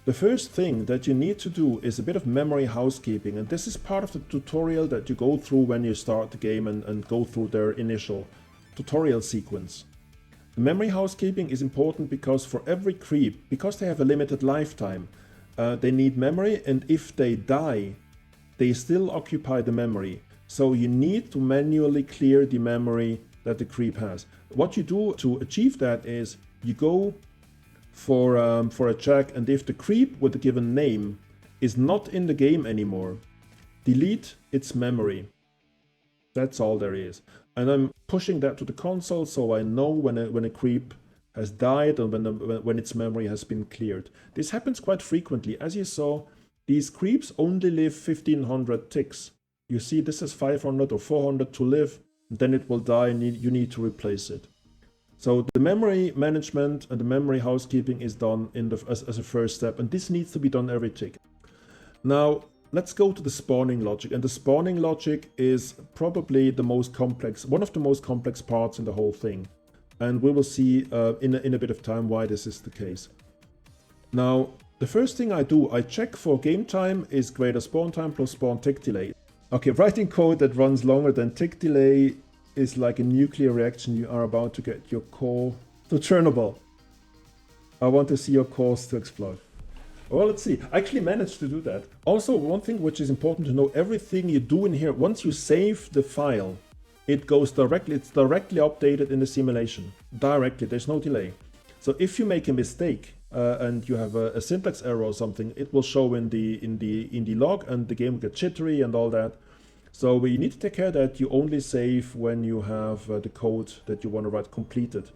The first thing that you need to do is a bit of memory housekeeping, and this is part of the tutorial that you go through when you start the game and go through their initial tutorial sequence. The memory housekeeping is important because for every creep, because they have a limited lifetime, they need memory, and if they die, they still occupy the memory. So you need to manually clear the memory that the creep has. What you do to achieve that is you go for a check, and if the creep with a given name is not in the game anymore, delete its memory. That's all there is. And I'm pushing that to the console so I know when a creep has died and when its memory has been cleared. This happens quite frequently. As you saw, these creeps only live 1500 ticks. You see this is 500 or 400 to live, and then it will die and you need to replace it. So the memory management and the memory housekeeping is done as a first step, and this needs to be done every tick. Now let's go to the spawning logic, and the spawning logic is probably the most complex, one of the most complex parts in the whole thing. And we will see in a bit of time why this is the case. Now, the first thing I do, I check for game time is greater spawn time plus spawn tick delay. Okay, writing code that runs longer than tick delay is like a nuclear reaction. You are about to get your core to Chernobyl. I want to see your cores to explode. Well, let's see. I actually managed to do that. Also, one thing which is important to know, everything you do in here, once you save the file, it's directly updated in the simulation. Directly, there's no delay. So if you make a mistake and you have a syntax error or something, it will show in the log, and the game will get jittery and all that. So we need to take care that you only save when you have the code that you want to write completed.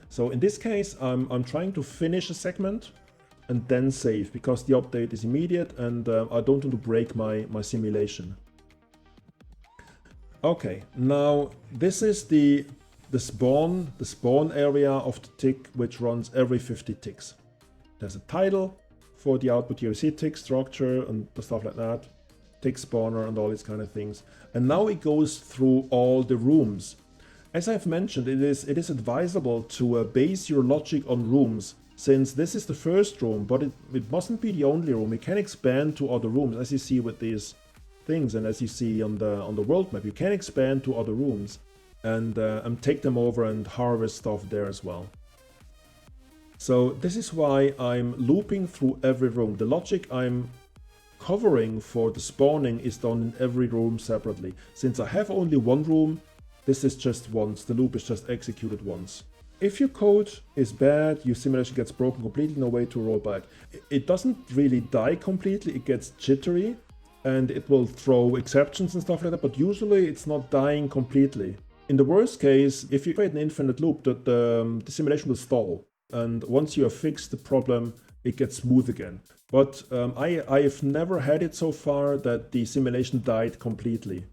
So in this case, I'm trying to finish a segment and then save, because the update is immediate and I don't want to break my simulation. Okay, now this is the spawn area of the tick, which runs every 50 ticks. There's a title for the output here. You see tick structure and stuff like that, tick spawner and all these kind of things. And now it goes through all the rooms. As I've mentioned, it is advisable to base your logic on rooms. since this is the first room, but it mustn't be the only room. We can expand to other rooms, as you see with these things, and as you see on the world map. You can expand to other rooms and take them over and harvest stuff there as well. So this is why I'm looping through every room. The logic I'm covering for the spawning is done in every room separately. Since I have only one room, this is just once. The loop is just executed once. If your code is bad, your simulation gets broken completely, no way to roll back. It doesn't really die completely, it gets jittery, and it will throw exceptions and stuff like that, but usually it's not dying completely. In the worst case, if you create an infinite loop, the simulation will stall. And once you have fixed the problem, it gets smooth again. But I've never had it so far that the simulation died completely.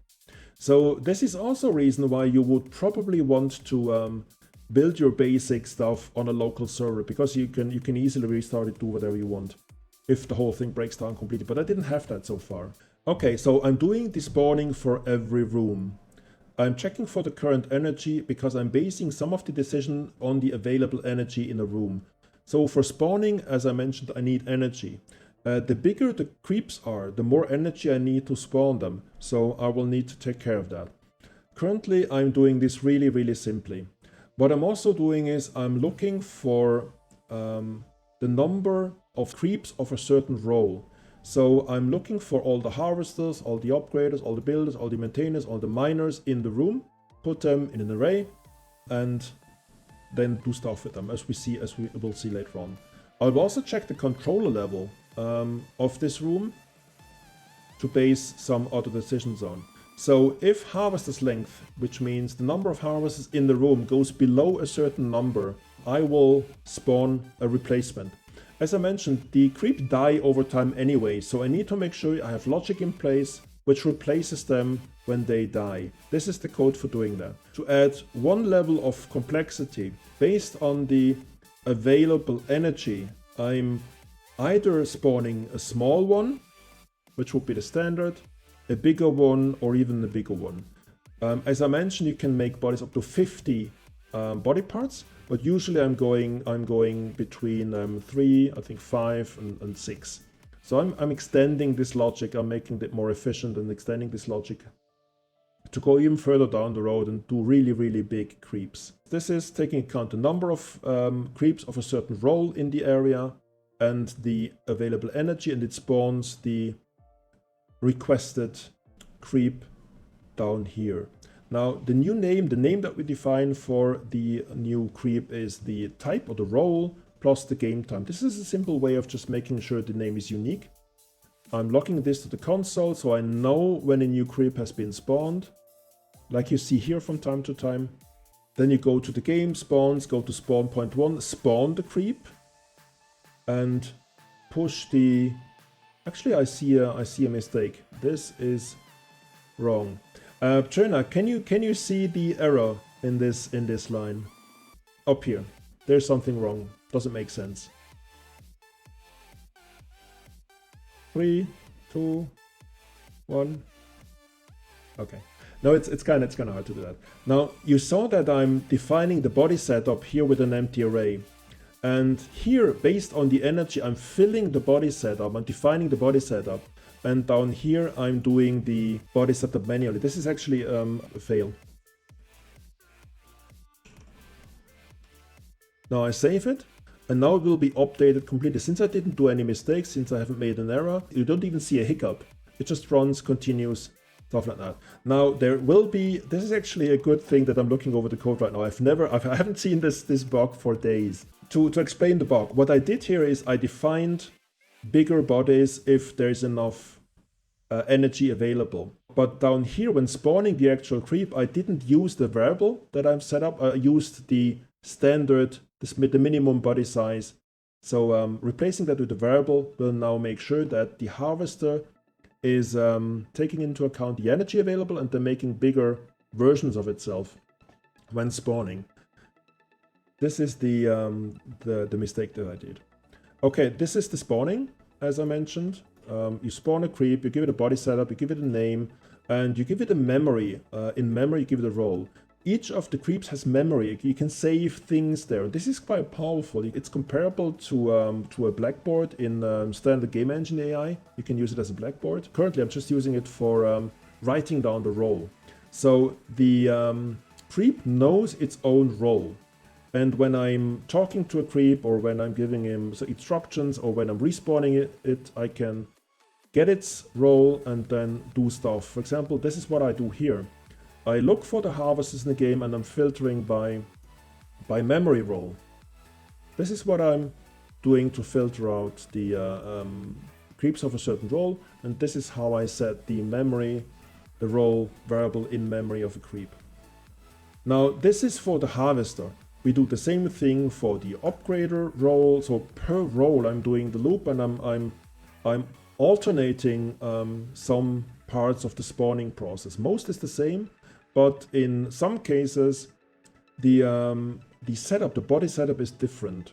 So this is also a reason why you would probably want to build your basic stuff on a local server, because you can easily restart it, do whatever you want if the whole thing breaks down completely. But I didn't have that so far. Okay, so I'm doing the spawning for every room. I'm checking for the current energy because I'm basing some of the decision on the available energy in a room. So for spawning, as I mentioned, I need energy. The bigger the creeps are, the more energy I need to spawn them. So I will need to take care of that. Currently, I'm doing this really, really simply. What I'm also doing is I'm looking for the number of creeps of a certain role. So I'm looking for all the harvesters, all the upgraders, all the builders, all the maintainers, all the miners in the room, put them in an array, and then do stuff with them, as we will see later on. I'll also check the controller level of this room to base some other decisions on. So if harvester's length, which means the number of harvesters in the room, goes below a certain number, I will spawn a replacement. As I mentioned, the creep die over time anyway, so I need to make sure I have logic in place which replaces them when they die. This is the code for doing that. To add one level of complexity based on the available energy, I'm either spawning a small one, which would be the standard, a bigger one, or even a bigger one. As I mentioned, you can make bodies up to 50 body parts, but usually I'm going between 3, I think 5 and 6. So I'm extending this logic, I'm making it more efficient and extending this logic to go even further down the road and do really, really big creeps. This is taking account the number of creeps of a certain role in the area and the available energy, and it spawns the requested creep down here. Now the new name, the name that we define for the new creep, is the type or the role plus the game time. This is a simple way of just making sure the name is unique. I'm logging this to the console so I know when a new creep has been spawned, like you see here from time to time. Then you go to the game spawns, go to spawn point 1, spawn the creep, and push the... Actually, I see a mistake. This is wrong. Trina, can you see the error in this line? Up here. There's something wrong. Doesn't make sense. 3, 2, 1. Okay. No, it's kind of hard to do that. Now you saw that I'm defining the body setup here with an empty array. And here, based on the energy, I'm filling the body setup, I'm defining the body setup. And down here, I'm doing the body setup manually. This is actually a fail. Now I save it, and now it will be updated completely. Since I didn't do any mistakes, since I haven't made an error, you don't even see a hiccup. It just runs, continues, stuff like that. Now there will be, this is actually a good thing that I'm looking over the code right now. I haven't seen this bug for days. To explain the bug, what I did here is I defined bigger bodies if there's enough energy available. But down here, when spawning the actual creep, I didn't use the variable that I've set up. I used the standard, the minimum body size. So replacing that with the variable will now make sure that the harvester is taking into account the energy available and then making bigger versions of itself when spawning. This is the mistake that I did. Okay, this is the spawning, as I mentioned. You spawn a creep, you give it a body setup, you give it a name, and you give it a memory. In memory, you give it a role. each of the creeps has memory. You can save things there. This is quite powerful. It's comparable to a blackboard in standard game engine AI. You can use it as a blackboard. Currently, I'm just using it for writing down the role. So the creep knows its own role. And when I'm talking to a creep, or when I'm giving him instructions, or when I'm respawning it, I can get its role and then do stuff. For example, this is what I do here. I look for the harvesters in the game and I'm filtering by memory role. This is what I'm doing to filter out the creeps of a certain role, and this is how I set the role variable in memory of a creep. Now this is for the harvester. We do the same thing for the upgrader role. So per role I'm doing the loop, and I'm alternating some parts of the spawning process. Most is the same, but in some cases the setup, the body setup is different.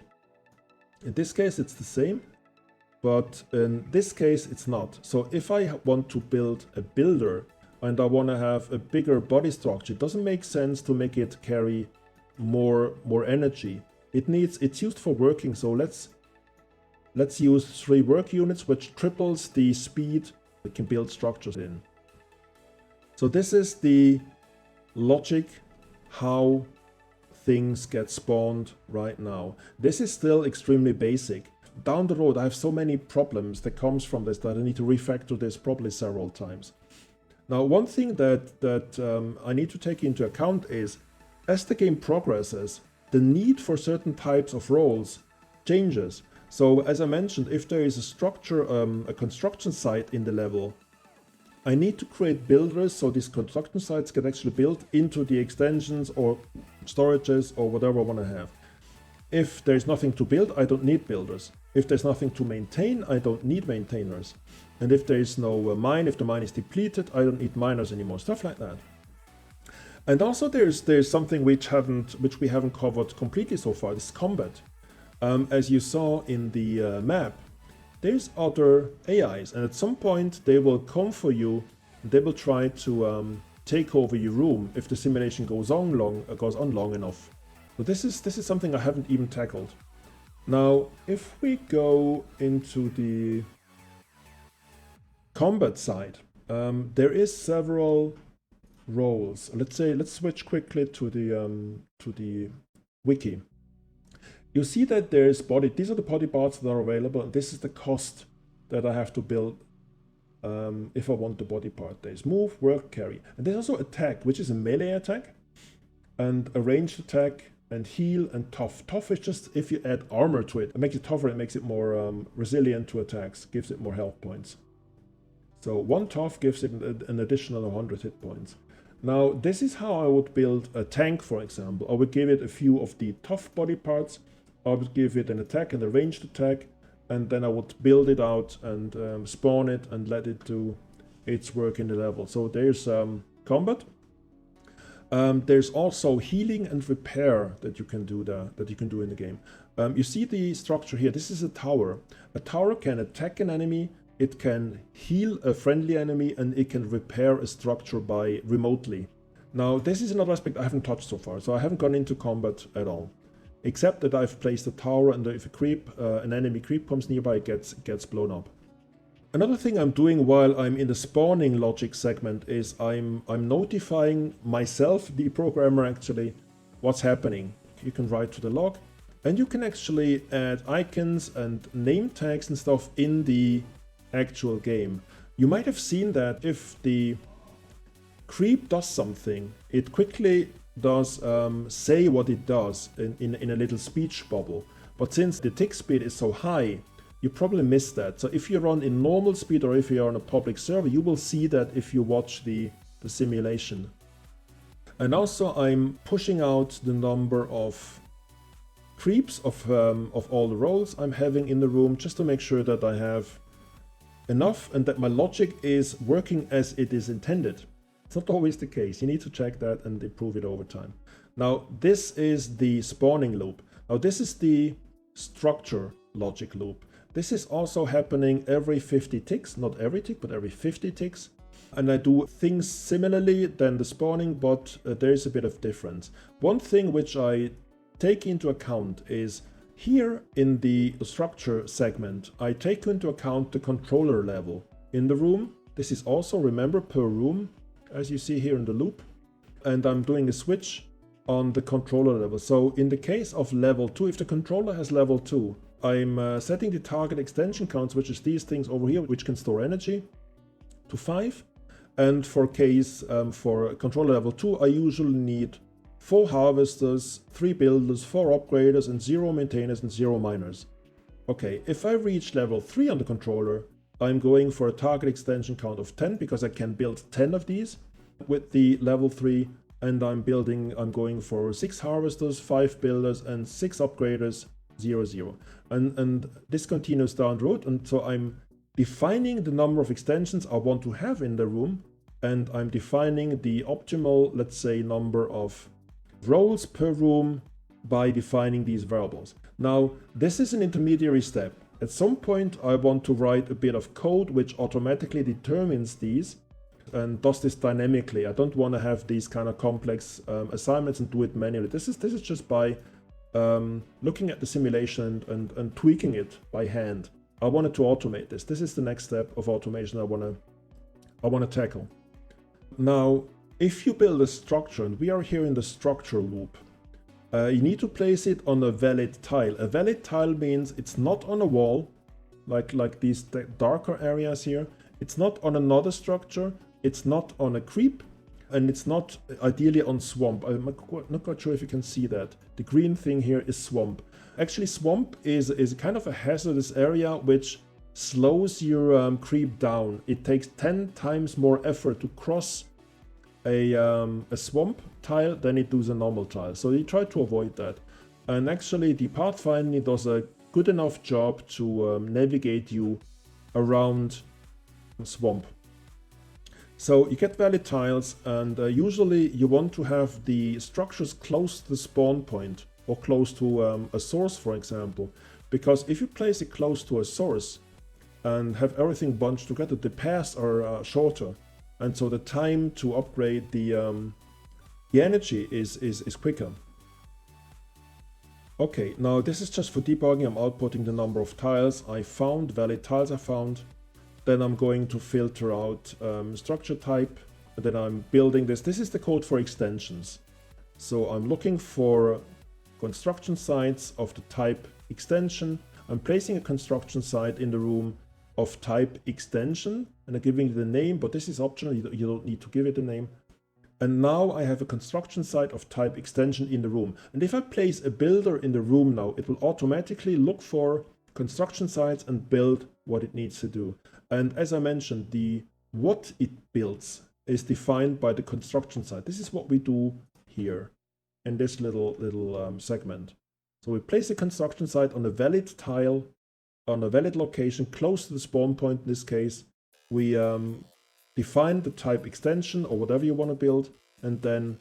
In this case it's the same, but in this case it's not. So if I want to build a builder and I want to have a bigger body structure, it doesn't make sense to make it carry more energy. It's used for working, so let's use 3 work units, which triples the speed it can build structures in. So this is the logic how things get spawned right now. This is still extremely basic. Down the road I have so many problems that comes from this that I need to refactor this probably several times. Now one thing that I need to take into account is, as the game progresses, the need for certain types of roles changes. So as I mentioned, if there is a structure, a construction site in the level, I need to create builders so these construction sites get actually built into the extensions or storages or whatever I want to have. If there's nothing to build, I don't need builders. If there's nothing to maintain, I don't need maintainers. And if there is no mine, if the mine is depleted, I don't need miners anymore, stuff like that. And also there's something which we haven't covered completely so far, this combat. As you saw in the map, there's other AIs, and at some point they will come for you. They will try to take over your room if the simulation goes on long enough. So this is something I haven't even tackled. Now, if we go into the combat side, there is several roles. Let's switch quickly to the wiki. You see that there's body. These are the body parts that are available, and this is the cost that I have to build if I want the body part. There's move, work, carry, and there's also attack, which is a melee attack, and a ranged attack, and heal, and tough. Tough is just if you add armor to it. It makes it tougher. It makes it more resilient to attacks. Gives it more health points. So 1 tough gives it an additional 100 hit points. Now this is how I would build a tank, for example. I would give it a few of the tough body parts. I would give it an attack and a ranged attack, and then I would build it out and spawn it and let it do its work in the level. So there's combat. There's also healing and repair that you can do in the game. You see the structure here. This is a tower. A tower can attack an enemy, it can heal a friendly enemy, and it can repair a structure by remotely. Now this is another aspect I haven't touched so far, so I haven't gone into combat at all. Except that I've placed a tower, and if an enemy creep comes nearby, it gets blown up. Another thing I'm doing while I'm in the spawning logic segment is I'm notifying myself, the programmer actually, what's happening. You can write to the log, and you can actually add icons and name tags and stuff in the actual game. You might have seen that if the creep does something, it quickly does say what it does in a little speech bubble. But since the tick speed is so high, you probably miss that. So if you run in normal speed, or if you're on a public server, you will see that if you watch the simulation. And also I'm pushing out the number of creeps of all the roles I'm having in the room, just to make sure that I have enough and that my logic is working as it is intended. It's not always the case. You need to check that and improve it over time. Now, this is the spawning loop. Now, this is the structure logic loop. This is also happening every 50 ticks, not every tick, but every 50 ticks. And I do things similarly than the spawning, but there is a bit of difference. One thing which I take into account is here in the structure segment, I take into account the controller level in the room. This is also, remember, per room, as you see here in the loop. And I'm doing a switch on the controller level. So in the case of level 2, if the controller has level 2, I'm setting the target extension counts, which is these things over here, which can store energy, to 5. And for controller level 2, I usually need 4 harvesters, 3 builders, 4 upgraders, and 0 maintainers and 0 miners. Okay, if I reach level 3 on the controller, I'm going for a target extension count of 10 because I can build 10 of these with the level 3, and I'm going for 6 harvesters, 5 builders, and 6 upgraders, 0, 0. And this continues down the road, and so I'm defining the number of extensions I want to have in the room, and I'm defining the optimal, let's say, number of roles per room by defining these variables. Now, this is an intermediary step. At some point, I want to write a bit of code which automatically determines these and does this dynamically. I don't want to have these kind of complex assignments and do it manually. This is just by looking at the simulation and tweaking it by hand. I wanted to automate this. This is the next step of automation I want to tackle. Now, if you build a structure, and we are here in the structure loop, you need to place it on a valid tile. A valid tile means it's not on a wall, like these darker areas here. It's not on another structure. It's not on a creep, and it's not ideally on swamp. I'm not quite sure if you can see that. The green thing here is swamp. Actually, swamp is kind of a hazardous area which slows your creep down. It takes 10 times more effort to cross a swamp tile than it does a normal tile. So you try to avoid that. And actually, the pathfinding does a good enough job to navigate you around swamp. So you get valid tiles, and usually you want to have the structures close to the spawn point or close to a source, for example, because if you place it close to a source and have everything bunched together, the paths are shorter, and so the time to upgrade the energy is quicker. Okay, now this is just for debugging. I'm outputting the number of tiles I found, valid tiles I found. Then I'm going to filter out structure type, and then I'm building this. This is the code for extensions. So I'm looking for construction sites of the type extension. I'm placing a construction site in the room of type extension, and I'm giving it the name, but this is optional. You don't need to give it a name. And now I have a construction site of type extension in the room. And if I place a builder in the room now, it will automatically look for construction sites and build what it needs to do. And as I mentioned, what it builds is defined by the construction site. This is what we do here in this little segment. So we place a construction site on a valid tile, on a valid location, close to the spawn point in this case. We define the type extension or whatever you want to build, and then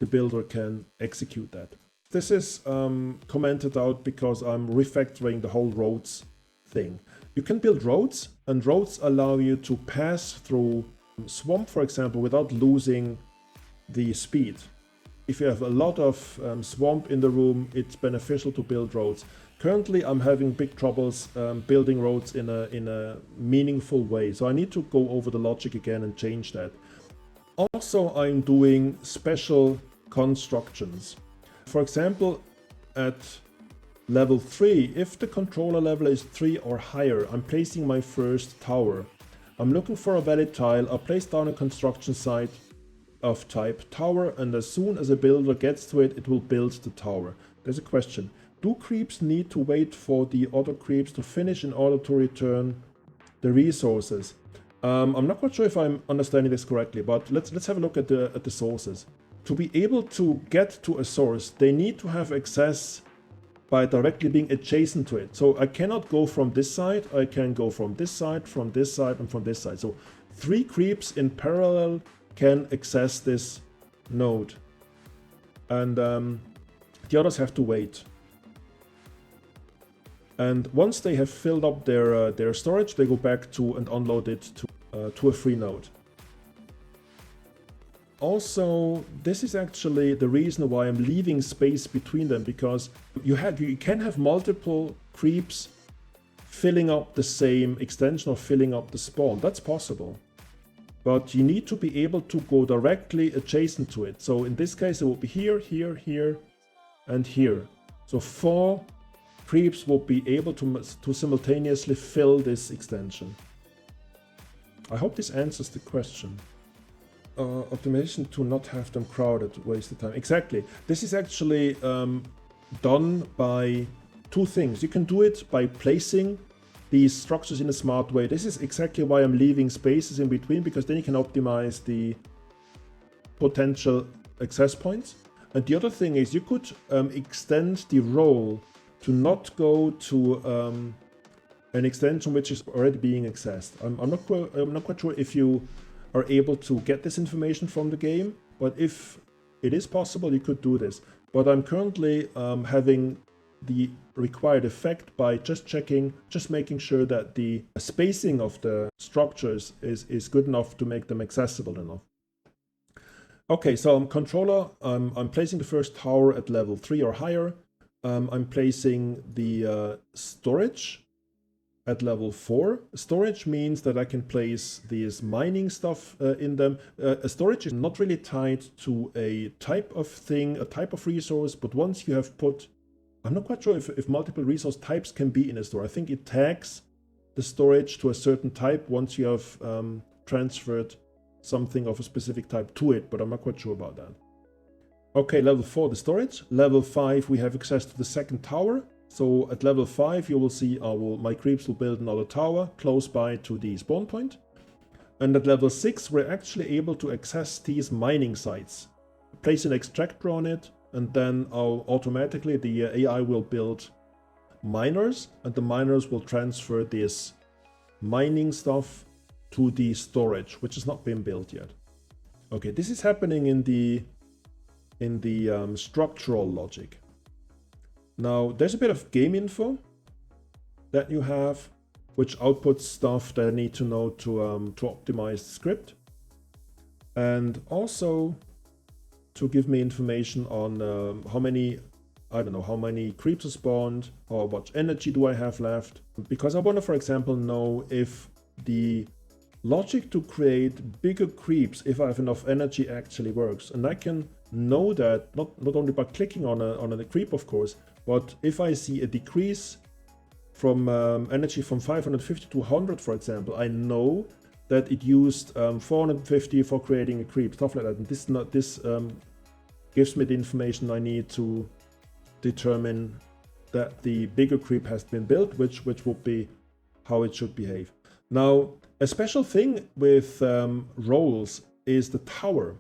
the builder can execute that. This is commented out because I'm refactoring the whole roads thing. You can build roads, and roads allow you to pass through swamp, for example, without losing the speed. If you have a lot of swamp in the room, it's beneficial to build roads. Currently, I'm having big troubles building roads in a meaningful way, so I need to go over the logic again and change that. Also, I'm doing special constructions. For example, at level 3, if the controller level is 3 or higher, I'm placing my first tower. I'm looking for a valid tile. I'll place down a construction site of type tower, and as soon as a builder gets to it, it will build the tower. There's a question. Do creeps need to wait for the other creeps to finish in order to return the resources? I'm not quite sure if I'm understanding this correctly, but let's have a look at the sources. To be able to get to a source, they need to have access by directly being adjacent to it. So I cannot go from this side, I can go from this side, from this side, and from this side. So 3 creeps in parallel can access this node. And the others have to wait. And once they have filled up their storage, they go back to and unload it to a free node. also, this is actually the reason why I'm leaving space between them, because you can have multiple creeps filling up the same extension or filling up the spawn. That's possible. But you need to be able to go directly adjacent to it. So in this case, it will be here, here, here, and here. So 4 creeps will be able to simultaneously fill this extension. I hope this answers the question. Optimization to not have them crowded, waste the time. Exactly. This is actually done by 2 things. You can do it by placing these structures in a smart way. This is exactly why I'm leaving spaces in between, because then you can optimize the potential access points. And the other thing is you could extend the role to not go to an extension which is already being accessed. I'm not quite sure if you are able to get this information from the game, but if it is possible, you could do this. But I'm currently having the required effect by just making sure that the spacing of the structures is good enough to make them accessible enough. Okay, so I'm controller, I'm placing the first tower at level 3 or higher. I'm placing the storage at level 4. Storage means that I can place these mining stuff in them. Storage is not really tied to a type of thing, a type of resource, but once you have put, I'm not quite sure if multiple resource types can be in a store. I think it tags the storage to a certain type once you have transferred something of a specific type to it, but I'm not quite sure about that. Okay, level 4, the storage. Level 5, we have access to the second tower. So at level 5, you will see my creeps will build another tower close by to the spawn point. And at level 6, we're actually able to access these mining sites. Place an extractor on it, and then automatically the AI will build miners, and the miners will transfer this mining stuff to the storage, which has not been built yet. Okay, this is happening in the structural logic. Now, there's a bit of game info that you have, which outputs stuff that I need to know to optimize the script, and also to give me information on how many creeps are spawned, or what energy do I have left. Because I want to, for example, know if the logic to create bigger creeps, if I have enough energy, actually works. And I can know that not only by clicking on a creep, of course, but if I see a decrease from energy from 550 to 100, for example, I know that it used 450 for creating a creep, stuff like that. And this gives me the information I need to determine that the bigger creep has been built, which would be how it should behave. Now, a special thing with roles is the tower.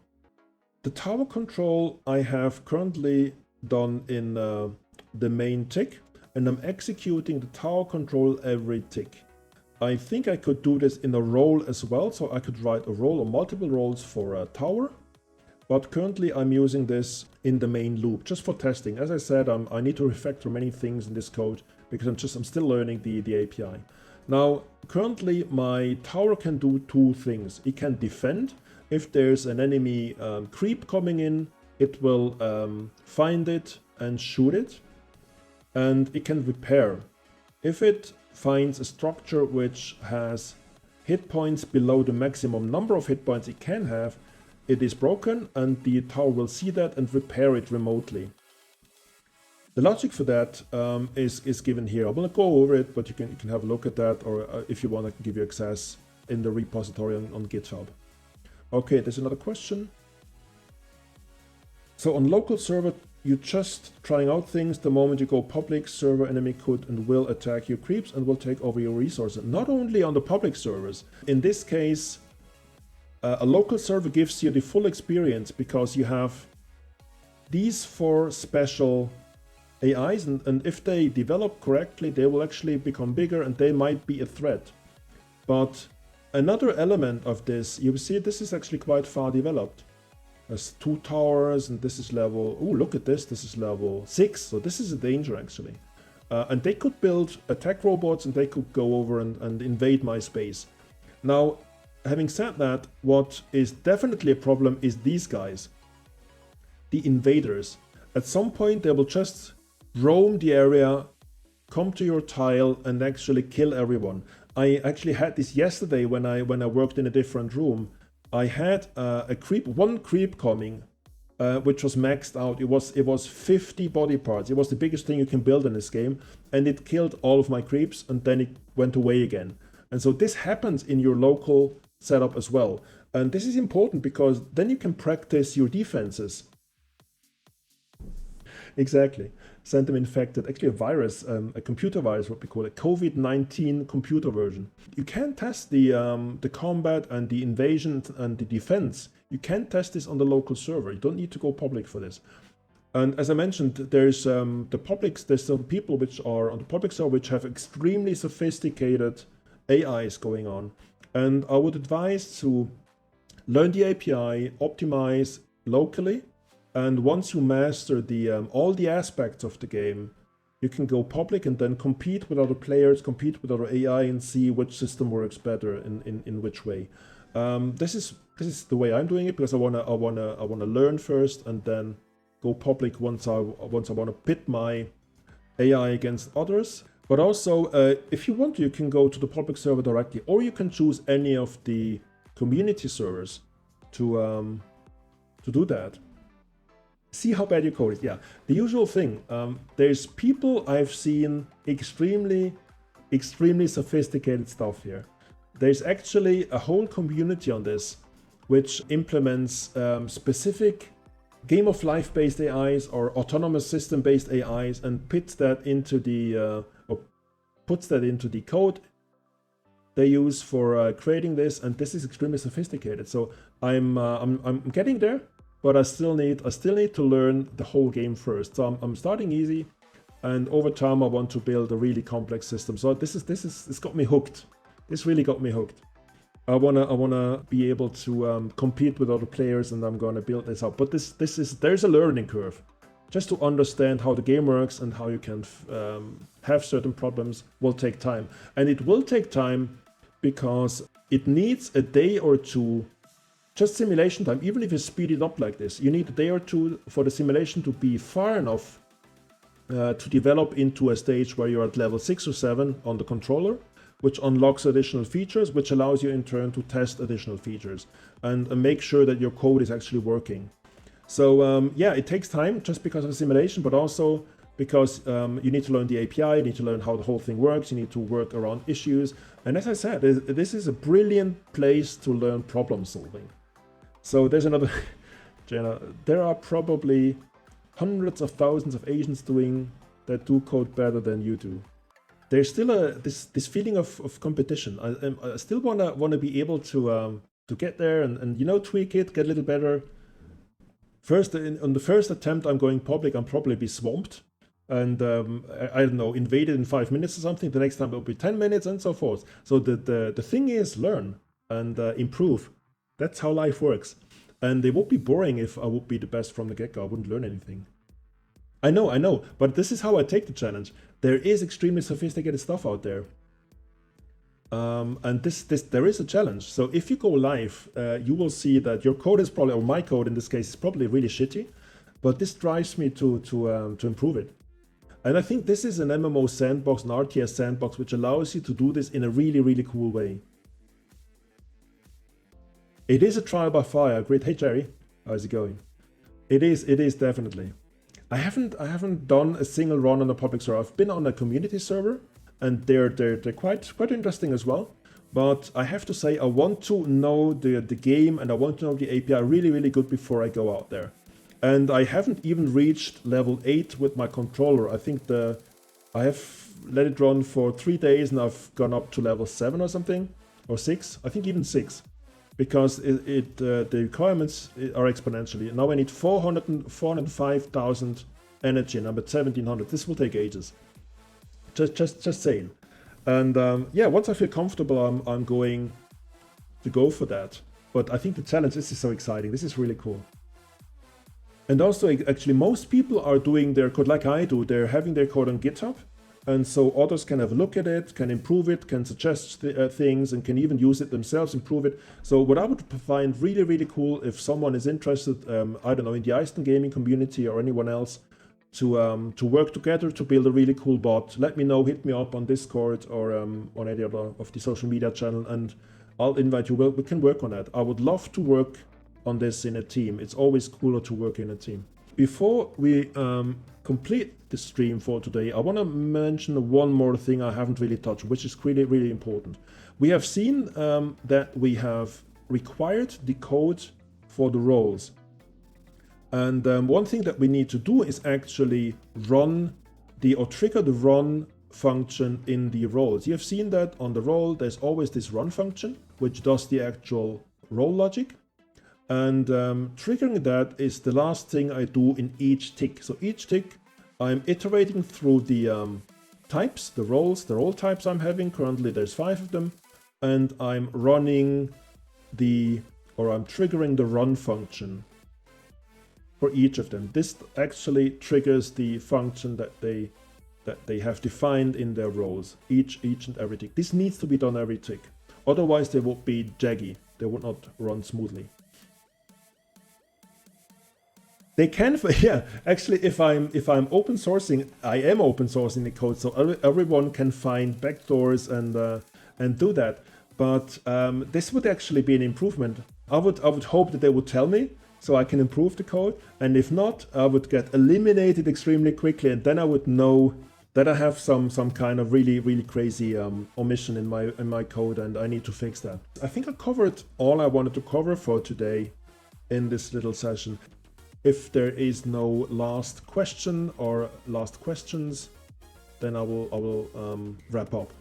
The tower control I have currently done in the main tick, and I'm executing the tower control every tick. I think I could do this in a role as well, so I could write a role or multiple roles for a tower. But currently I'm using this in the main loop just for testing. As I said, I need to refactor many things in this code because I'm still learning the API. Now, currently my tower can do 2 things. It can defend. If there's an enemy creep coming in, it will find it and shoot it. And it can repair. If it finds a structure which has hit points below the maximum number of hit points it can have, it is broken, and the tower will see that and repair it remotely. The logic for that is given here. I will not go over it, but you can have a look at that, or if you want, I can give you access in the repository on GitHub. Okay, there's another question. So on local server, you're just trying out things. The moment you go public server, enemy could and will attack your creeps and will take over your resources. Not only on the public servers. In this case, a local server gives you the full experience because you have these 4 special AIs, and if they develop correctly, they will actually become bigger and they might be a threat. But another element of this, you see this is actually quite far developed. There's 2 towers, and this is level, oh, look at this is level 6, so this is a danger actually. And they could build attack robots and they could go over and invade my space. Now, having said that, what is definitely a problem is these guys, the invaders. At some point, they will just roam the area, come to your tile, and actually kill everyone. I actually had this yesterday when I worked in a different room. I had one creep coming, which was maxed out. It was 50 body parts. It was the biggest thing you can build in this game, and it killed all of my creeps, and then it went away again. And so this happens in your local setup as well. And this is important because then you can practice your defenses. Exactly. Send them infected. Actually, a virus, a computer virus, what we call it, COVID-19 computer version. You can test the combat and the invasion and the defense. You can test this on the local server. You don't need to go public for this. And as I mentioned, there's some people which are on the public server which have extremely sophisticated AIs going on. And I would advise to learn the API, optimize locally, and once you master all the aspects of the game, you can go public and then compete with other players, compete with other AI, and see which system works better in which way. This is the way I'm doing it because I wanna learn first and then go public once I wanna pit my AI against others. But also, if you want to, you can go to the public server directly, or you can choose any of the community servers to do that. See how bad your code is. Yeah, the usual thing. There's people I've seen extremely sophisticated stuff here. There's actually a whole community on this, which implements specific game of life based AIs or autonomous system based AIs and puts that into the code they use for creating this. And this is extremely sophisticated. So I'm getting there. But I still need to learn the whole game first. So I'm starting easy, and over time I want to build a really complex system. So it's got me hooked. This really got me hooked. I wanna be able to compete with other players, and I'm gonna build this up. But there's a learning curve. Just to understand how the game works and how you can have certain problems will take time, and it will take time because it needs a day or two. Just simulation time, even if you speed it up like this, you need a day or two for the simulation to be far enough to develop into a stage where you're at level 6 or 7 on the controller, which unlocks additional features, which allows you in turn to test additional features and make sure that your code is actually working. So yeah, it takes time just because of the simulation, but also because you need to learn the API, you need to learn how the whole thing works, you need to work around issues. And as I said, this is a brilliant place to learn problem solving. So there's another, Jenna, there are probably hundreds of thousands of agents that do code better than you do. There's still this feeling of competition. I still wanna be able to get there and tweak it, get a little better. First, on the first attempt, I'm going public, I'll probably be swamped and I don't know, invaded in 5 minutes or something. The next time it'll be 10 minutes and so forth. So the thing is learn and improve. That's how life works. And it would be boring if I would be the best from the get-go. I wouldn't learn anything. I know, but this is how I take the challenge. There is extremely sophisticated stuff out there. And there is a challenge. So if you go live, you will see that your code is probably, or my code in this case, is probably really shitty. But this drives me to improve it. And I think this is an MMO sandbox, an RTS sandbox, which allows you to do this in a really, really cool way. It is a trial by fire. Great. Hey Jerry, how's it going? It is definitely. I haven't done a single run on a public server. I've been on a community server, and they're quite interesting as well. But I have to say, I want to know the game and I want to know the API really, really good before I go out there. And I haven't even reached level 8 with my controller. I think I have let it run for 3 days and I've gone up to level 7 or something, or 6. I think even 6. Because the requirements are exponentially. Now I need 405,000 energy, and I'm at 1700. This will take ages. Just saying. And yeah, once I feel comfortable, I'm going to go for that. But I think the challenge, this is so exciting. This is really cool. And also, actually, most people are doing their code like I do. They're having their code on GitHub, And so others can have a look at it, can improve it, can suggest things, and can even use it themselves, improve it. So what I would find really, really cool if someone is interested, I don't know, in the Iceland gaming community or anyone else, to work together to build a really cool bot. Let me know, hit me up on Discord or on any other of the social media channel, and I'll invite you. We can work on that. I would love to work on this in a team. It's always cooler to work in a team. Before we complete the stream for today, I want to mention one more thing I haven't really touched, which is really, really important. We have seen that we have required the code for the roles. And one thing that we need to do is actually trigger the run function in the roles. You have seen that on the role, there's always this run function, which does the actual role logic. And triggering that is the last thing I do in each tick. So each tick, I'm iterating through the types, the role types I'm having. Currently, there's 5 of them. And I'm running I'm triggering the run function for each of them. This actually triggers the function that they have defined in their roles, each and every tick. This needs to be done every tick. Otherwise, they would be jaggy. They would not run smoothly. They can, yeah. Actually, if I'm open sourcing, I am open sourcing the code, so everyone can find backdoors and do that. But this would actually be an improvement. I would hope that they would tell me so I can improve the code, and if not, I would get eliminated extremely quickly, and then I would know that I have some kind of really, really crazy omission in my code, and I need to fix that. I think I covered all I wanted to cover for today in this little session. If there is no last question or last questions, then I will wrap up.